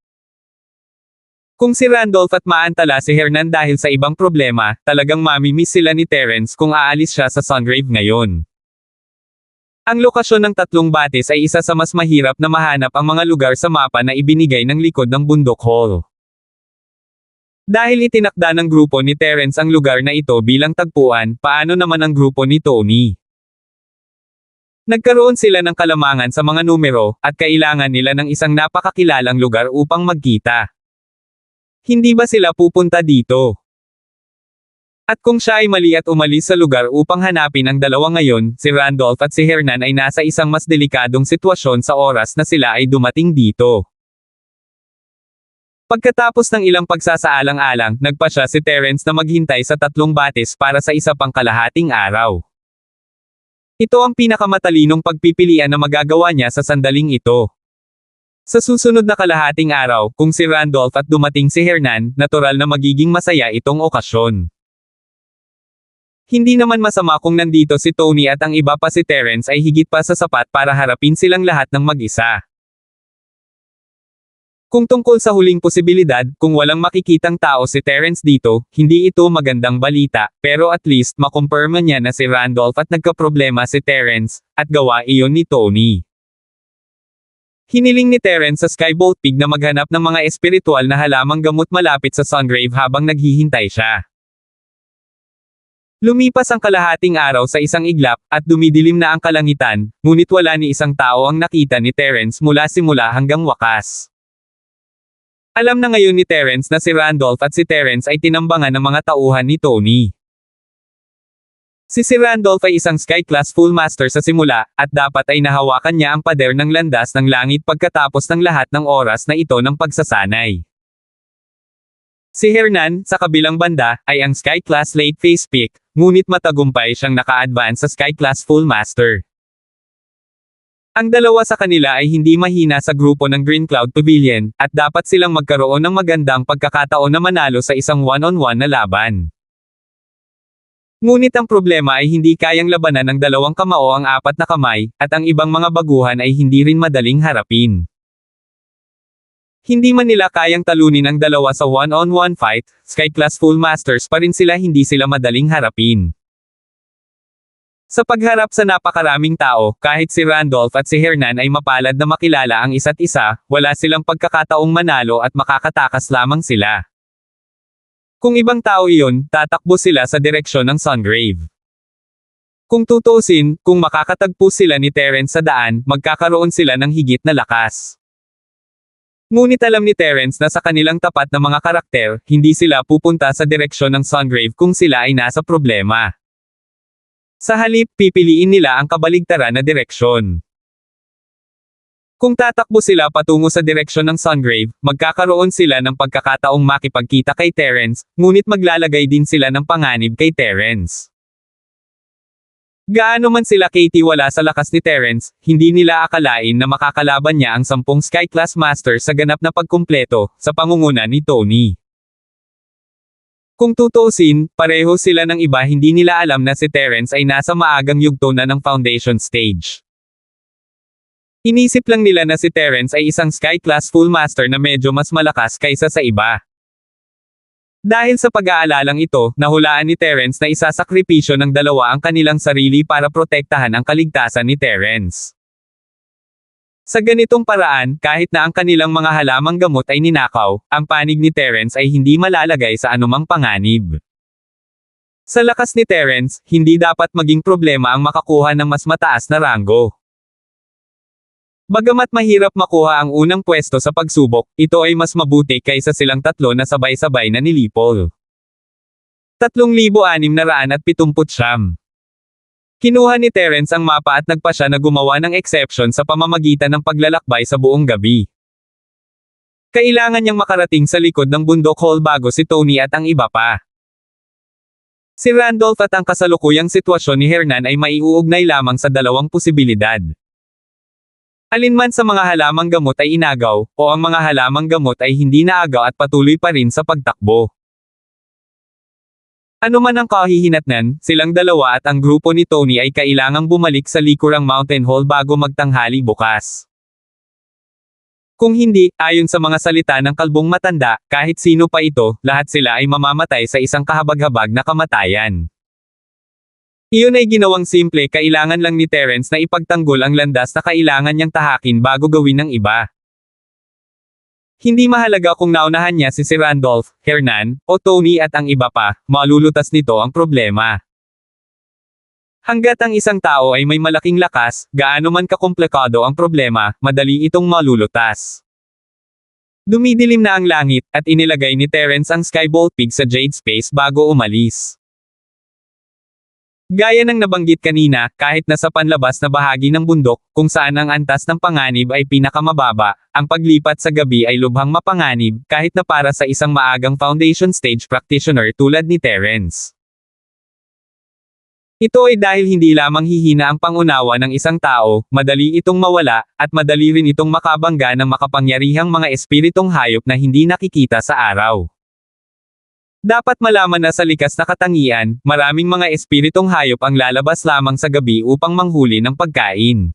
[SPEAKER 1] Kung si Randolph at maantala si Hernan dahil sa ibang problema, talagang mamimiss sila ni Terence kung aalis siya sa Sungrave ngayon. Ang lokasyon ng tatlong batis ay isa sa mas mahirap na mahanap ang mga lugar sa mapa na ibinigay ng likod ng bundok hall. Dahil itinakda ng grupo ni Terence ang lugar na ito bilang tagpuan, paano naman ang grupo ni Tony? Nagkaroon sila ng kalamangan sa mga numero, at kailangan nila ng isang napakakilalang lugar upang magkita. Hindi ba sila pupunta dito? At kung siya ay mali at umalis sa lugar upang hanapin ang dalawa ngayon, si Randolph at si Hernan ay nasa isang mas delikadong sitwasyon sa oras na sila ay dumating dito. Pagkatapos ng ilang pagsasaalang-alang, nagpa siya si Terence na maghintay sa tatlong batis para sa isa pang kalahating araw. Ito ang pinakamatalinong pagpipilian na magagawa niya sa sandaling ito. Sa susunod na kalahating araw, kung si Randolph at dumating si Hernan, natural na magiging masaya itong okasyon. Hindi naman masama kung nandito si Tony at ang iba pa si Terence ay higit pa sa sapat para harapin silang lahat ng mag-isa. Kung tungkol sa huling posibilidad, kung walang makikitang tao si Terence dito, hindi ito magandang balita, pero at least makumpirma niya na si Randolph at nagkaproblema si Terence, at gawa iyon ni Tony. Hiniling ni Terence sa Skybolt Pig na maghanap ng mga espiritual na halamang gamot malapit sa Sungrave habang naghihintay siya. Lumipas ang kalahating araw sa isang iglap, at dumidilim na ang kalangitan, ngunit wala ni isang tao ang nakita ni Terence mula simula hanggang wakas. Alam na ngayon ni Terence na si Randolph at si Terence ay tinambangan ng mga tauhan ni Tony. Si Randolph ay isang Skyclass Full Master sa simula, at dapat ay nahawakan niya ang pader ng landas ng langit pagkatapos ng lahat ng oras na ito ng pagsasanay. Si Hernan, sa kabilang banda, ay ang Skyclass Late Phase Pick, ngunit matagumpay siyang naka-advance sa Skyclass Full Master. Ang dalawa sa kanila ay hindi mahina sa grupo ng Green Cloud Pavilion, at dapat silang magkaroon ng magandang pagkakataon na manalo sa isang one-on-one na laban. Ngunit ang problema ay hindi kayang labanan ng dalawang kamao ang apat na kamay, at ang ibang mga baguhan ay hindi rin madaling harapin. Hindi man nila kayang talunin ang dalawa sa one-on-one fight, Skyclass Full Masters pa rin sila, hindi sila madaling harapin. Sa pagharap sa napakaraming tao, kahit si Randolph at si Hernan ay mapalad na makilala ang isa't isa, wala silang pagkakataong manalo at makakatakas lamang sila. Kung ibang tao iyon, tatakbo sila sa direksyon ng Sungrave. Kung tutuusin, kung makakatagpo sila ni Terence sa daan, magkakaroon sila ng higit na lakas. Ngunit alam ni Terence na sa kanilang tapat na mga karakter, hindi sila pupunta sa direksyon ng Sungrave kung sila ay nasa problema. Sa halip, pipiliin nila ang kabaligtaran na direksyon. Kung tatakbo sila patungo sa direksyon ng Sungrave, magkakaroon sila ng pagkakataong makipagkita kay Terence, ngunit maglalagay din sila ng panganib kay Terence. Gaano man sila katiwala sa lakas ni Terence, hindi nila akalain na makakalaban niya ang 10 Skyclass Master sa ganap na pagkumpleto, sa pangunguna ni Tony. Kung tutuusin, pareho sila ng iba, hindi nila alam na si Terence ay nasa maagang yugto na ng Foundation Stage. Inisip lang nila na si Terence ay isang Skyclass Full Master na medyo mas malakas kaysa sa iba. Dahil sa pag-aalalang ito, nahulaan ni Terence na isasakripisyo ng dalawa ang kanilang sarili para protektahan ang kaligtasan ni Terence. Sa ganitong paraan, kahit na ang kanilang mga halamang gamot ay ninakaw, ang panig ni Terence ay hindi malalagay sa anumang panganib. Sa lakas ni Terence, hindi dapat maging problema ang makakuha ng mas mataas na ranggo. Bagamat mahirap makuha ang unang pwesto sa pagsubok, ito ay mas mabuti kaysa silang tatlo na sabay-sabay na nilipol. 3,679. Kinuha ni Terence ang mapa at nagpa siya na gumawa ng exception sa pamamagitan ng paglalakbay sa buong gabi. Kailangan niyang makarating sa likod ng bundok hall bago si Tony at ang iba pa. Si Randolph at ang kasalukuyang sitwasyon ni Hernan ay maiuugnay lamang sa dalawang posibilidad. Alinman sa mga halamang gamot ay inagaw, o ang mga halamang gamot ay hindi naagaw at patuloy pa rin sa pagtakbo. Ano man ang kahihinatnan, silang dalawa at ang grupo ni Tony ay kailangang bumalik sa likurang Mountain Hall bago magtanghali bukas. Kung hindi, ayon sa mga salita ng kalbong matanda, kahit sino pa ito, lahat sila ay mamamatay sa isang kahabag-habag na kamatayan. Iyon ay ginawang simple, kailangan lang ni Terence na ipagtanggol ang landas na kailangan niyang tahakin bago gawin ng iba. Hindi mahalaga kung naunahan niya si Randolph, Hernan, o Tony at ang iba pa, malulutas nito ang problema. Hanggat ang isang tao ay may malaking lakas, gaano man kakomplikado ang problema, madali itong malulutas. Dumidilim na ang langit, at inilagay ni Terence ang Skybolt Pig sa Jade Space bago umalis. Gaya ng nabanggit kanina, kahit nasa panlabas na bahagi ng bundok, kung saan ang antas ng panganib ay pinakamababa, ang paglipat sa gabi ay lubhang mapanganib, kahit na para sa isang maagang foundation stage practitioner tulad ni Terence. Ito ay dahil hindi lamang hihina ang pangunawa ng isang tao, madali itong mawala, at madali rin itong makabangga ng makapangyarihang mga espiritong hayop na hindi nakikita sa araw. Dapat malaman na sa likas na katangian, maraming mga espiritong hayop ang lalabas lamang sa gabi upang manghuli ng pagkain.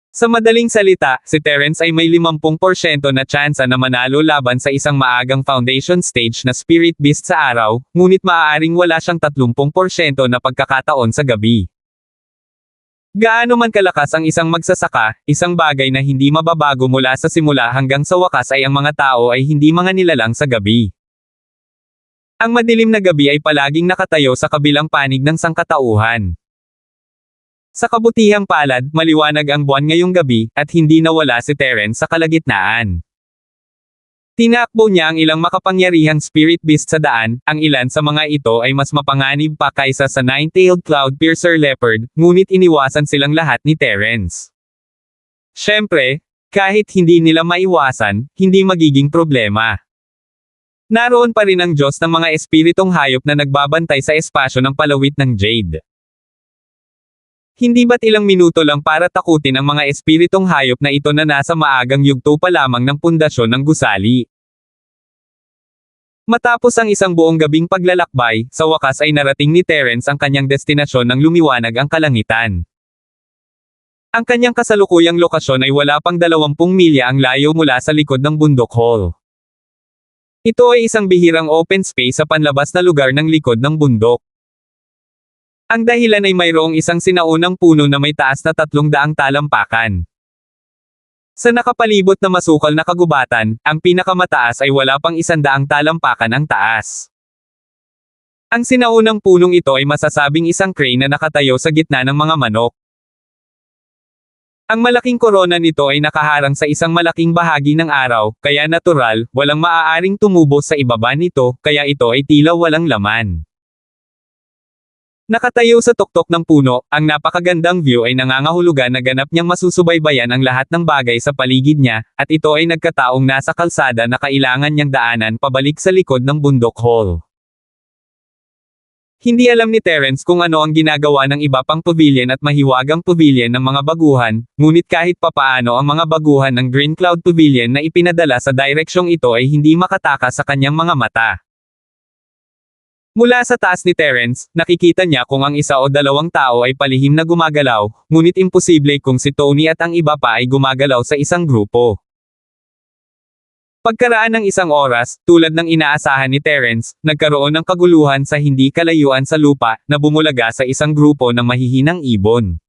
[SPEAKER 1] Sa madaling salita, si Terence ay may 50% na tsansa na manalo laban sa isang maagang foundation stage na spirit beast sa araw, ngunit maaaring wala siyang 30% na pagkakataon sa gabi. Gaano man kalakas ang isang magsasaka, isang bagay na hindi mababago mula sa simula hanggang sa wakas ay ang mga tao ay hindi mga nilalang sa gabi. Ang madilim na gabi ay palaging nakatayo sa kabilang panig ng sangkatauhan. Sa kabutihang palad, maliwanag ang buwan ngayong gabi, at hindi nawala si Terence sa kalagitnaan. Tinakbo niya ang ilang makapangyarihang spirit beast sa daan, ang ilan sa mga ito ay mas mapanganib pa kaysa sa nine-tailed cloud piercer leopard, ngunit iniwasan silang lahat ni Terence. Siyempre, kahit hindi nila maiwasan, hindi magiging problema. Naroon pa rin ang Diyos ng mga espiritong hayop na nagbabantay sa espasyo ng palawit ng Jade. Hindi ba't ilang minuto lang para takutin ang mga espiritong hayop na ito na nasa maagang yugto pa lamang ng pundasyon ng gusali? Matapos ang isang buong gabing paglalakbay, sa wakas ay narating ni Terence ang kanyang destinasyon nang lumiwanag ang kalangitan. Ang kanyang kasalukuyang lokasyon ay wala pang 20 milya ang layo mula sa likod ng Bundok Hall. Ito ay isang bihirang open space sa panlabas na lugar ng likod ng bundok. Ang dahilan ay mayroong isang sinaunang puno na may taas na 300 talampakan. Sa nakapalibot na masukal na kagubatan, ang pinakamataas ay wala pang 100 talampakan ang taas. Ang sinaunang punong ito ay masasabing isang crane na nakatayo sa gitna ng mga manok. Ang malaking korona nito ay nakaharang sa isang malaking bahagi ng araw, kaya natural, walang maaaring tumubo sa ibaba nito, kaya ito ay tila walang laman. Nakatayo sa tuktok ng puno, ang napakagandang view ay nangangahulugan na ganap niyang masusubaybayan ang lahat ng bagay sa paligid niya, at ito ay nagkataong nasa kalsada na kailangan niyang daanan pabalik sa likod ng Bundok Hall. Hindi alam ni Terence kung ano ang ginagawa ng iba pang pavilion at mahiwagang pavilion ng mga baguhan, ngunit kahit papaano ang mga baguhan ng Green Cloud Pavilion na ipinadala sa direksyong ito ay hindi makatakas sa kanyang mga mata. Mula sa taas ni Terence, nakikita niya kung ang isa o dalawang tao ay palihim na gumagalaw, ngunit imposible kung si Tony at ang iba pa ay gumagalaw sa isang grupo. Pagkaraan ng isang oras, tulad ng inaasahan ni Terence, nagkaroon ng kaguluhan sa hindi kalayuan sa lupa, na bumulaga sa isang grupo ng mahihinang ibon.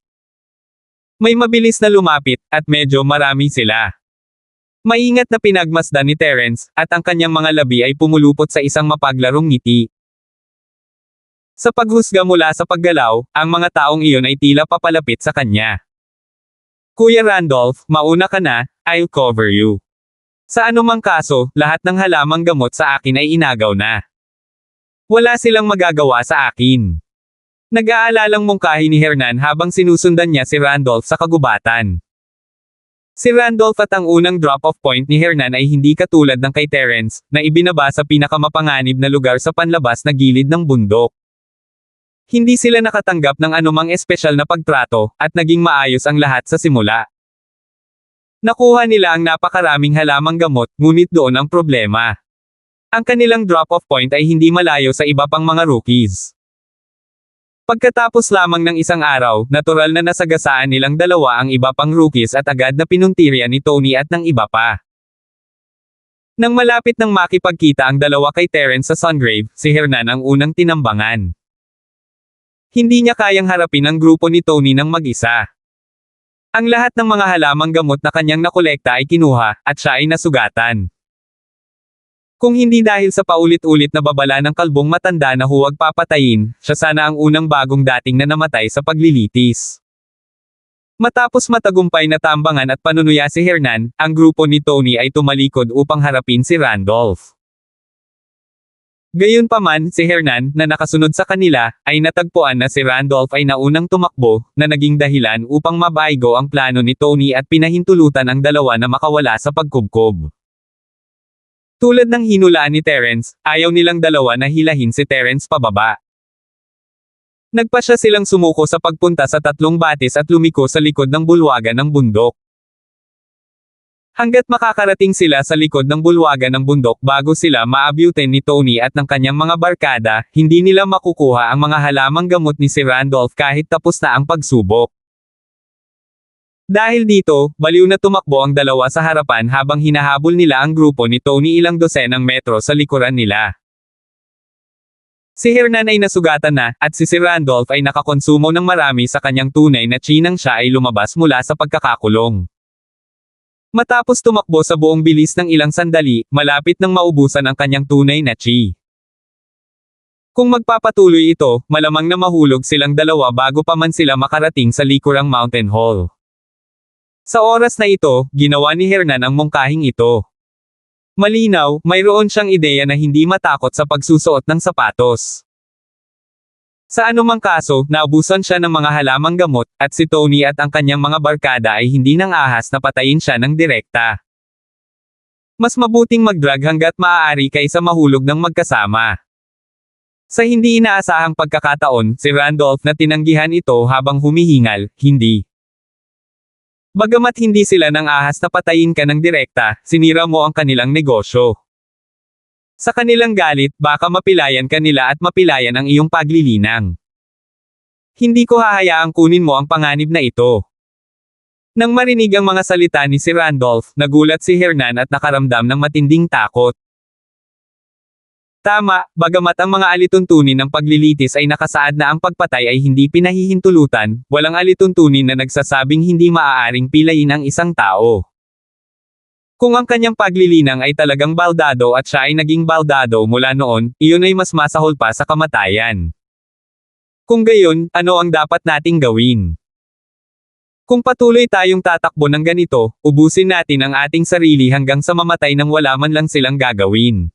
[SPEAKER 1] May mabilis na lumapit, at medyo marami sila. Maingat na pinagmasdan ni Terence, at ang kanyang mga labi ay pumulupot sa isang mapaglarong ngiti. Sa paghusga mula sa paggalaw, ang mga taong iyon ay tila papalapit sa kanya. Kuya Randolph, mauna ka na, I'll cover you. Sa anumang kaso, lahat ng halamang gamot sa akin ay inagaw na. Wala silang magagawa sa akin. Nag-aalalang mungkahi ni Hernan habang sinusundan niya si Randolph sa kagubatan. Si Randolph at ang unang drop-off point ni Hernan ay hindi katulad ng kay Terence, na ibinaba sa pinakamapanganib na lugar sa panlabas na gilid ng bundok. Hindi sila nakatanggap ng anumang espesyal na pagtrato, at naging maayos ang lahat sa simula. Nakuha nila ang napakaraming halamang gamot, ngunit doon ang problema. Ang kanilang drop-off point ay hindi malayo sa iba pang mga rookies. Pagkatapos lamang ng isang araw, natural na nasagasaan nilang dalawa ang iba pang rookies at agad na pinuntirya ni Tony at ng iba pa. Nang malapit nang makipagkita ang dalawa kay Terrence sa Sungrave, si Hernan ang unang tinambangan. Hindi niya kayang harapin ang grupo ni Tony ng mag-isa. Ang lahat ng mga halamang gamot na kanyang nakolekta ay kinuha, at siya ay nasugatan. Kung hindi dahil sa paulit-ulit na babala ng kalbong matanda na huwag papatayin, siya sana ang unang bagong dating na namatay sa paglilitis. Matapos matagumpay na tambangan at panunuya si Hernan, ang grupo ni Tony ay tumalikod upang harapin si Randolph. Gayunpaman, si Hernan, na nakasunod sa kanila, ay natagpuan na si Randolph ay naunang tumakbo, na naging dahilan upang mabaigo ang plano ni Tony at pinahintulutan ang dalawa na makawala sa pagkubkob. Tulad ng hinulaan ni Terrence, ayaw nilang dalawa na hilahin si Terrence pababa. Nagpasya silang sumuko sa pagpunta sa tatlong batis at lumiko sa likod ng bulwagan ng bundok. Hanggat makakarating sila sa likod ng bulwagan ng bundok bago sila maabutin ni Tony at ng kanyang mga barkada, hindi nila makukuha ang mga halamang gamot ni si Randolph kahit tapos na ang pagsubok. Dahil dito, baliw na tumakbo ang dalawa sa harapan habang hinahabol nila ang grupo ni Tony ilang dosenang metro sa likuran nila. Si Hernan ay nasugatan na, at si Randolph ay nakakonsumo ng marami sa kanyang tunay na chi nang siya ay lumabas mula sa pagkakakulong. Matapos tumakbo sa buong bilis ng ilang sandali, malapit nang maubusan ang kanyang tunay na chi. Kung magpapatuloy ito, malamang na mahulog silang dalawa bago pa man sila makarating sa likurang Mountain Hall. Sa oras na ito, ginawa ni Hernan ang mungkahing ito. Malinaw, mayroon siyang ideya na hindi matakot sa pagsusuot ng sapatos. Sa anumang kaso, naubusan siya ng mga halamang gamot, at si Tony at ang kanyang mga barkada ay hindi nang ahas na patayin siya ng direkta. Mas mabuting mag-drug hanggat maaari kaysa mahulog ng magkasama. Sa hindi inaasahang pagkakataon, si Randolph na tinanggihan ito habang humihingal, hindi. Bagamat hindi sila nang ahas na patayin ka ng direkta, sinira mo ang kanilang negosyo. Sa kanilang galit, baka mapilayan ka nila at mapilayan ang iyong paglilinang. Hindi ko hahayaang kunin mo ang panganib na ito. Nang marinig ang mga salita ni si Randolph, nagulat si Hernan at nakaramdam ng matinding takot. Tama, bagamat ang mga alituntunin ng paglilitis ay nakasaad na ang pagpatay ay hindi pinahihintulutan, walang alituntunin na nagsasabing hindi maaaring pilayin ang isang tao. Kung ang kanyang paglilinang ay talagang baldado at siya ay naging baldado mula noon, iyon ay mas masahol pa sa kamatayan. Kung gayon, ano ang dapat nating gawin? Kung patuloy tayong tatakbo ng ganito, ubusin natin ang ating sarili hanggang sa mamatay nang wala man lang silang gagawin.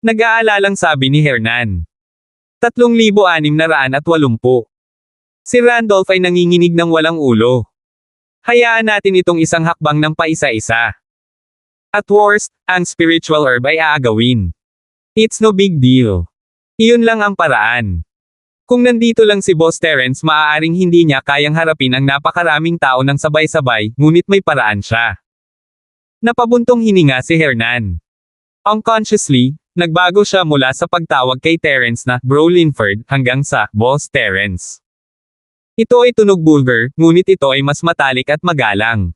[SPEAKER 1] Nag-aalalang sabi ni Hernan. 3,680. Si Randolph ay nanginginig ng walang ulo. Hayaan natin itong isang hakbang ng paisa-isa. At worst, ang spiritual herb ay aagawin. It's no big deal. Iyon lang ang paraan. Kung nandito lang si Boss Terrence, maaaring hindi niya kayang harapin ang napakaraming tao ng sabay-sabay, ngunit may paraan siya. Napabuntong hininga si Hernan. Unconsciously, nagbago siya mula sa pagtawag kay Terrence na Bro Linford hanggang sa Boss Terrence. Ito ay tunog bulgar, ngunit ito ay mas matalik at magalang.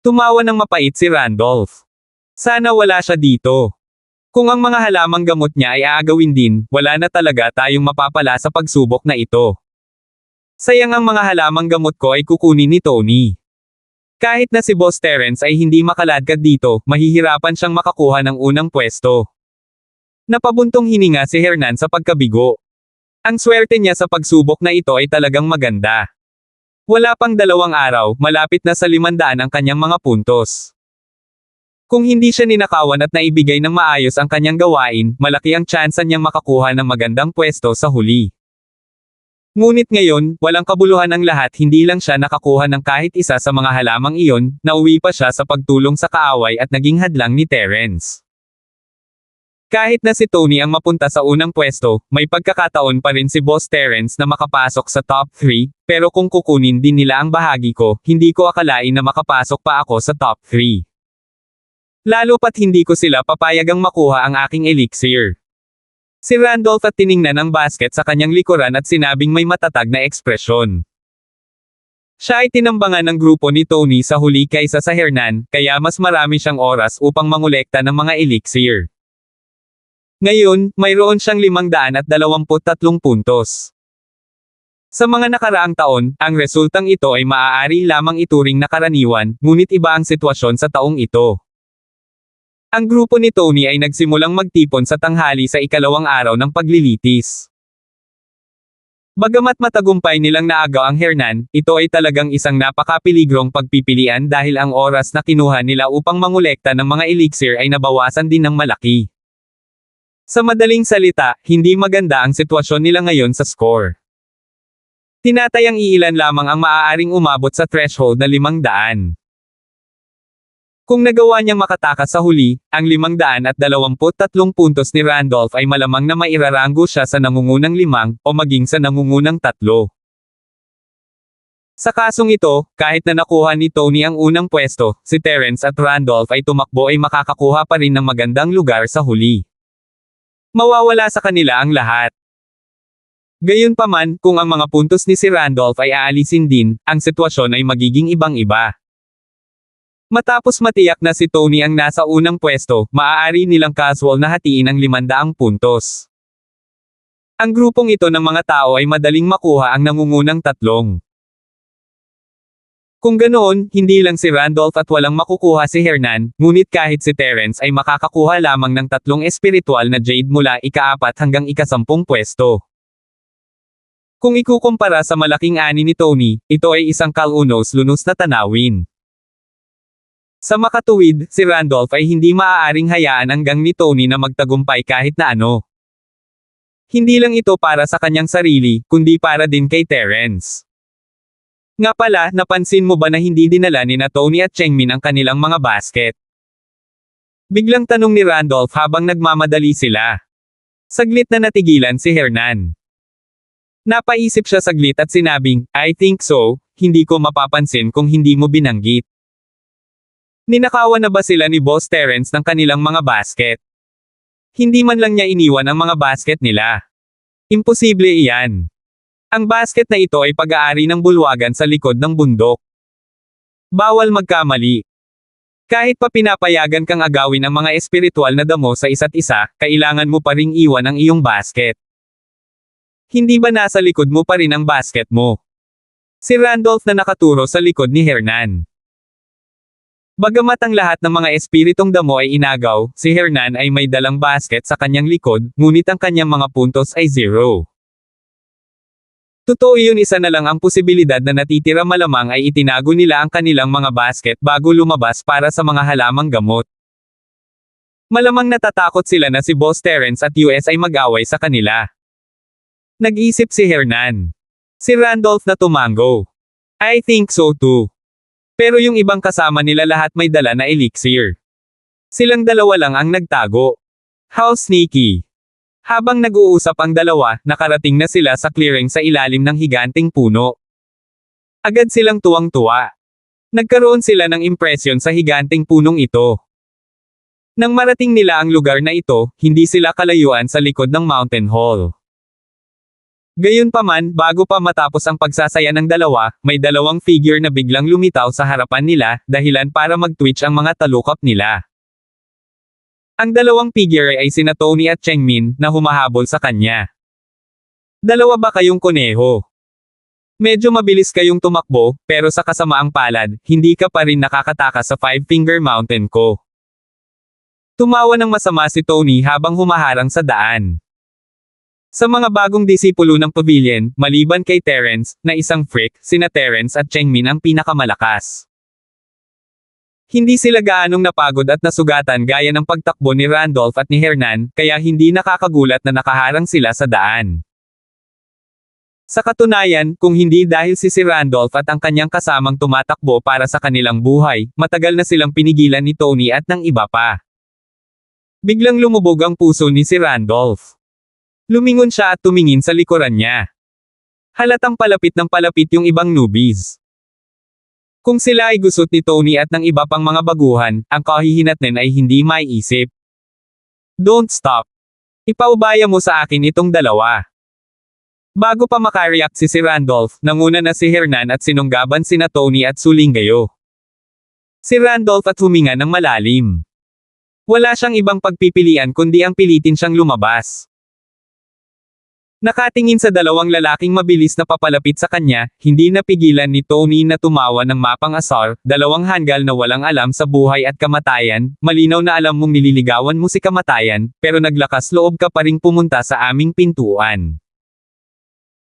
[SPEAKER 1] Tumawa ng mapait si Randolph. Sana wala siya dito. Kung ang mga halamang gamot niya ay aagawin din, wala na talaga tayong mapapala sa pagsubok na ito. Sayang ang mga halamang gamot ko ay kukunin ni Tony. Kahit na si Boss Terrence ay hindi makaladkad dito, mahihirapan siyang makakuha ng unang pwesto. Napabuntong hininga si Hernan sa pagkabigo. Ang swerte niya sa pagsubok na ito ay talagang maganda. Wala pang 2 araw, malapit na sa 500 ang kanyang mga puntos. Kung hindi siya ninakawan at naibigay ng maayos ang kanyang gawain, malaki ang tsansa niyang makakuha ng magandang pwesto sa huli. Ngunit ngayon, walang kabuluhan ang lahat, hindi lang siya nakakuha ng kahit isa sa mga halamang iyon, nauwi pa siya sa pagtulong sa kaaway at naging hadlang ni Terrence. Kahit na si Tony ang mapunta sa unang pwesto, may pagkakataon pa rin si Boss Terence na makapasok sa top 3, pero kung kukunin din nila ang bahagi ko, hindi ko akalain na makapasok pa ako sa top 3. Lalo pat hindi ko sila papayagang makuha ang aking elixir. Si Randolph at tiningnan ang basket sa kanyang likuran at sinabing may matatag na ekspresyon. Siya ay tinambangan ng grupo ni Tony sa huli kaysa sa Hernan, kaya mas marami siyang oras upang mangolekta ng mga elixir. Ngayon, mayroon siyang 523 puntos. Sa mga nakaraang taon, ang resultang ito ay maaari lamang ituring na karaniwan, ngunit iba ang sitwasyon sa taong ito. Ang grupo ni Tony ay nagsimulang magtipon sa tanghali sa ikalawang araw ng paglilitis. Bagamat matagumpay nilang naagaw ang Hernan, ito ay talagang isang napakapiligrong pagpipilian dahil ang oras na kinuha nila upang mangolekta ng mga elixir ay nabawasan din ng malaki. Sa madaling salita, hindi maganda ang sitwasyon nila ngayon sa score. Tinatayang iilan lamang ang maaaring umabot sa threshold na 500. Kung nagawa niyang makatakas sa huli, ang 523 puntos ni Randolph ay malamang na mairaranggo siya sa nangungunang 5 o maging sa nangungunang 3. Sa kasong ito, kahit na nakuha ni Tony ang unang pwesto, si Terence at Randolph ay tumakbo ay makakakuha pa rin ng magandang lugar sa huli. Mawawala sa kanila ang lahat. Gayunpaman, kung ang mga puntos ni si Randolph ay aalisin din, ang sitwasyon ay magiging ibang-iba. Matapos matiyak na si Tony ang nasa unang pwesto, maaari nilang casual na hatiin ang 500 puntos. Ang grupong ito ng mga tao ay madaling makuha ang nangungunang 3. Kung ganoon, hindi lang si Randolph at walang makukuha si Hernan, ngunit kahit si Terence ay makakakuha lamang ng 3 espiritual na jade mula ika-4 hanggang ika-10 pwesto. Kung ikukumpara sa malaking ani ni Tony, ito ay isang kalunos-lunos na tanawin. Sa makatuwid, si Randolph ay hindi maaaring hayaan ang gang ni Tony na magtagumpay kahit na ano. Hindi lang ito para sa kanyang sarili, kundi para din kay Terence. Nga pala, napansin mo ba na hindi dinala ni na Tony at Chengmin ang kanilang mga basket? Biglang tanong ni Randolph habang nagmamadali sila. Saglit na natigilan si Hernan. Napaisip siya saglit at sinabing, I think so, hindi ko mapapansin kung hindi mo binanggit. Ninakawan na ba sila ni Boss Terence ng kanilang mga basket? Hindi man lang niya iniwan ang mga basket nila. Imposible iyan. Ang basket na ito ay pag-aari ng bulwagan sa likod ng bundok. Bawal magkamali. Kahit pa pinapayagan kang agawin ang mga espiritual na damo sa isa't isa, kailangan mo pa ring iwan ang iyong basket. Hindi ba nasa likod mo pa rin ang basket mo? Si Randolph na nakaturo sa likod ni Hernan. Bagamat ang lahat ng mga espiritong damo ay inagaw, si Hernan ay may dalang basket sa kanyang likod, ngunit ang kanyang mga puntos ay 0. Totoo yun, isa na lang ang posibilidad na natitira, malamang ay itinago nila ang kanilang mga basket bago lumabas para sa mga halamang gamot. Malamang natatakot sila na si Boss Terence at US ay mag-away sa kanila. Nag-isip si Hernan. Si Randolph na tumango. I think so too. Pero yung ibang kasama nila lahat may dala na elixir. Silang dalawa lang ang nagtago. How sneaky. Habang nag-uusap ang dalawa, nakarating na sila sa clearing sa ilalim ng higanting puno. Agad silang tuwang-tuwa. Nagkaroon sila ng impresyon sa higanting punong ito. Nang marating nila ang lugar na ito, hindi sila kalayuan sa likod ng Mountain Hall. Gayunpaman, bago pa matapos ang pagsasaya ng dalawa, may dalawang figure na biglang lumitaw sa harapan nila, dahilan para mag-twitch ang mga talukap nila. Ang dalawang figure ay sina Tony at Chengmin, na humahabol sa kanya. Dalawa ba kayong kuneho? Medyo mabilis kayong tumakbo, pero sa kasamaang palad, hindi ka pa rin nakakatakas sa Five-Finger Mountain ko. Tumawa ng masama si Tony habang humaharang sa daan. Sa mga bagong disipulo ng pavilion, maliban kay Terence, na isang freak, sina Terence at Chengmin ang pinakamalakas. Hindi sila gaanong napagod at nasugatan gaya ng pagtakbo ni Randolph at ni Hernan, kaya hindi nakakagulat na nakaharang sila sa daan. Sa katunayan, kung hindi dahil si Randolph at ang kanyang kasamang tumatakbo para sa kanilang buhay, matagal na silang pinigilan ni Tony at ng iba pa. Biglang lumubog ang puso ni si Randolph. Lumingon siya at tumingin sa likuran niya. Halatang palapit ng palapit yung ibang newbies. Kung sila ay gusot ni Tony at ng iba pang mga baguhan, ang kahihinatnan ay hindi maiisip. Don't stop. Ipaubaya mo sa akin itong dalawa. Bago pa makareact si Randolph, nanguna na si Hernan at sinunggaban sina Tony at Sulingayo. Si Randolph at huminga ng malalim. Wala siyang ibang pagpipilian kundi ang pilitin siyang lumabas. Nakatingin sa dalawang lalaking mabilis na papalapit sa kanya, hindi napigilan ni Tony na tumawa ng mapang-asar, dalawang hanggal na walang alam sa buhay at kamatayan, malinaw na alam mong nililigawan mo si kamatayan, pero naglakas loob ka pa ring pumunta sa aming pintuan.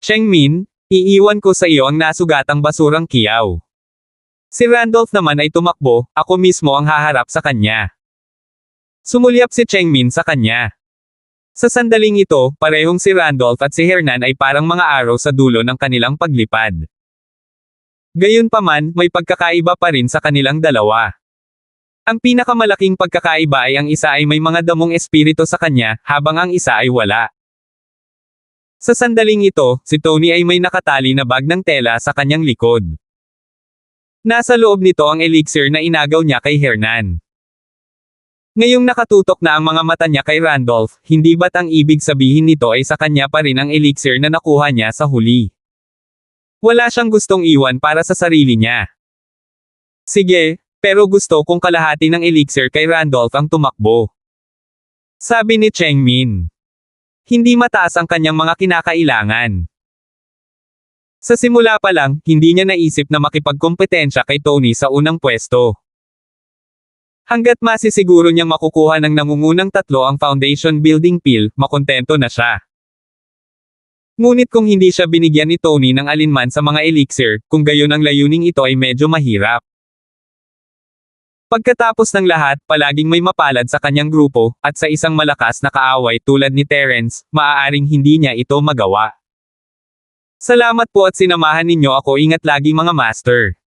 [SPEAKER 1] Chengmin, iiwan ko sa iyo ang nasugatang basurang kiyaw. Si Randolph naman ay tumakbo, ako mismo ang haharap sa kanya. Sumulyap si Chengmin sa kanya. Sa sandaling ito, parehong si Randolph at si Hernan ay parang mga araw sa dulo ng kanilang paglipad. Gayunpaman, may pagkakaiba pa rin sa kanilang dalawa. Ang pinakamalaking pagkakaiba ay ang isa ay may mga damong espiritu sa kanya, habang ang isa ay wala. Sa sandaling ito, si Tony ay may nakatali na bag ng tela sa kanyang likod. Nasa loob nito ang elixir na inagaw niya kay Hernan. Ngayong nakatutok na ang mga mata niya kay Randolph, hindi ba't ang ibig sabihin nito ay sa kanya pa rin ang elixir na nakuha niya sa huli? Wala siyang gustong iwan para sa sarili niya. Sige, pero gusto kong kalahati ng elixir kay Randolph ang tumakbo. Sabi ni Chengmin. Hindi mataas ang kanyang mga kinakailangan. Sa simula pa lang, hindi niya naisip na makipagkompetensya kay Tony sa unang pwesto. Hanggat masisiguro niyang makukuha ng nangungunang tatlo ang foundation building pill, makontento na siya. Ngunit kung hindi siya binigyan ni Tony ng alinman sa mga elixir, kung gayon ang layuning ito ay medyo mahirap. Pagkatapos ng lahat, palaging may mapalad sa kanyang grupo, at sa isang malakas na kaaway tulad ni Terence, maaaring hindi niya ito magawa. Salamat po at sinamahan ninyo ako, ingat lagi mga master.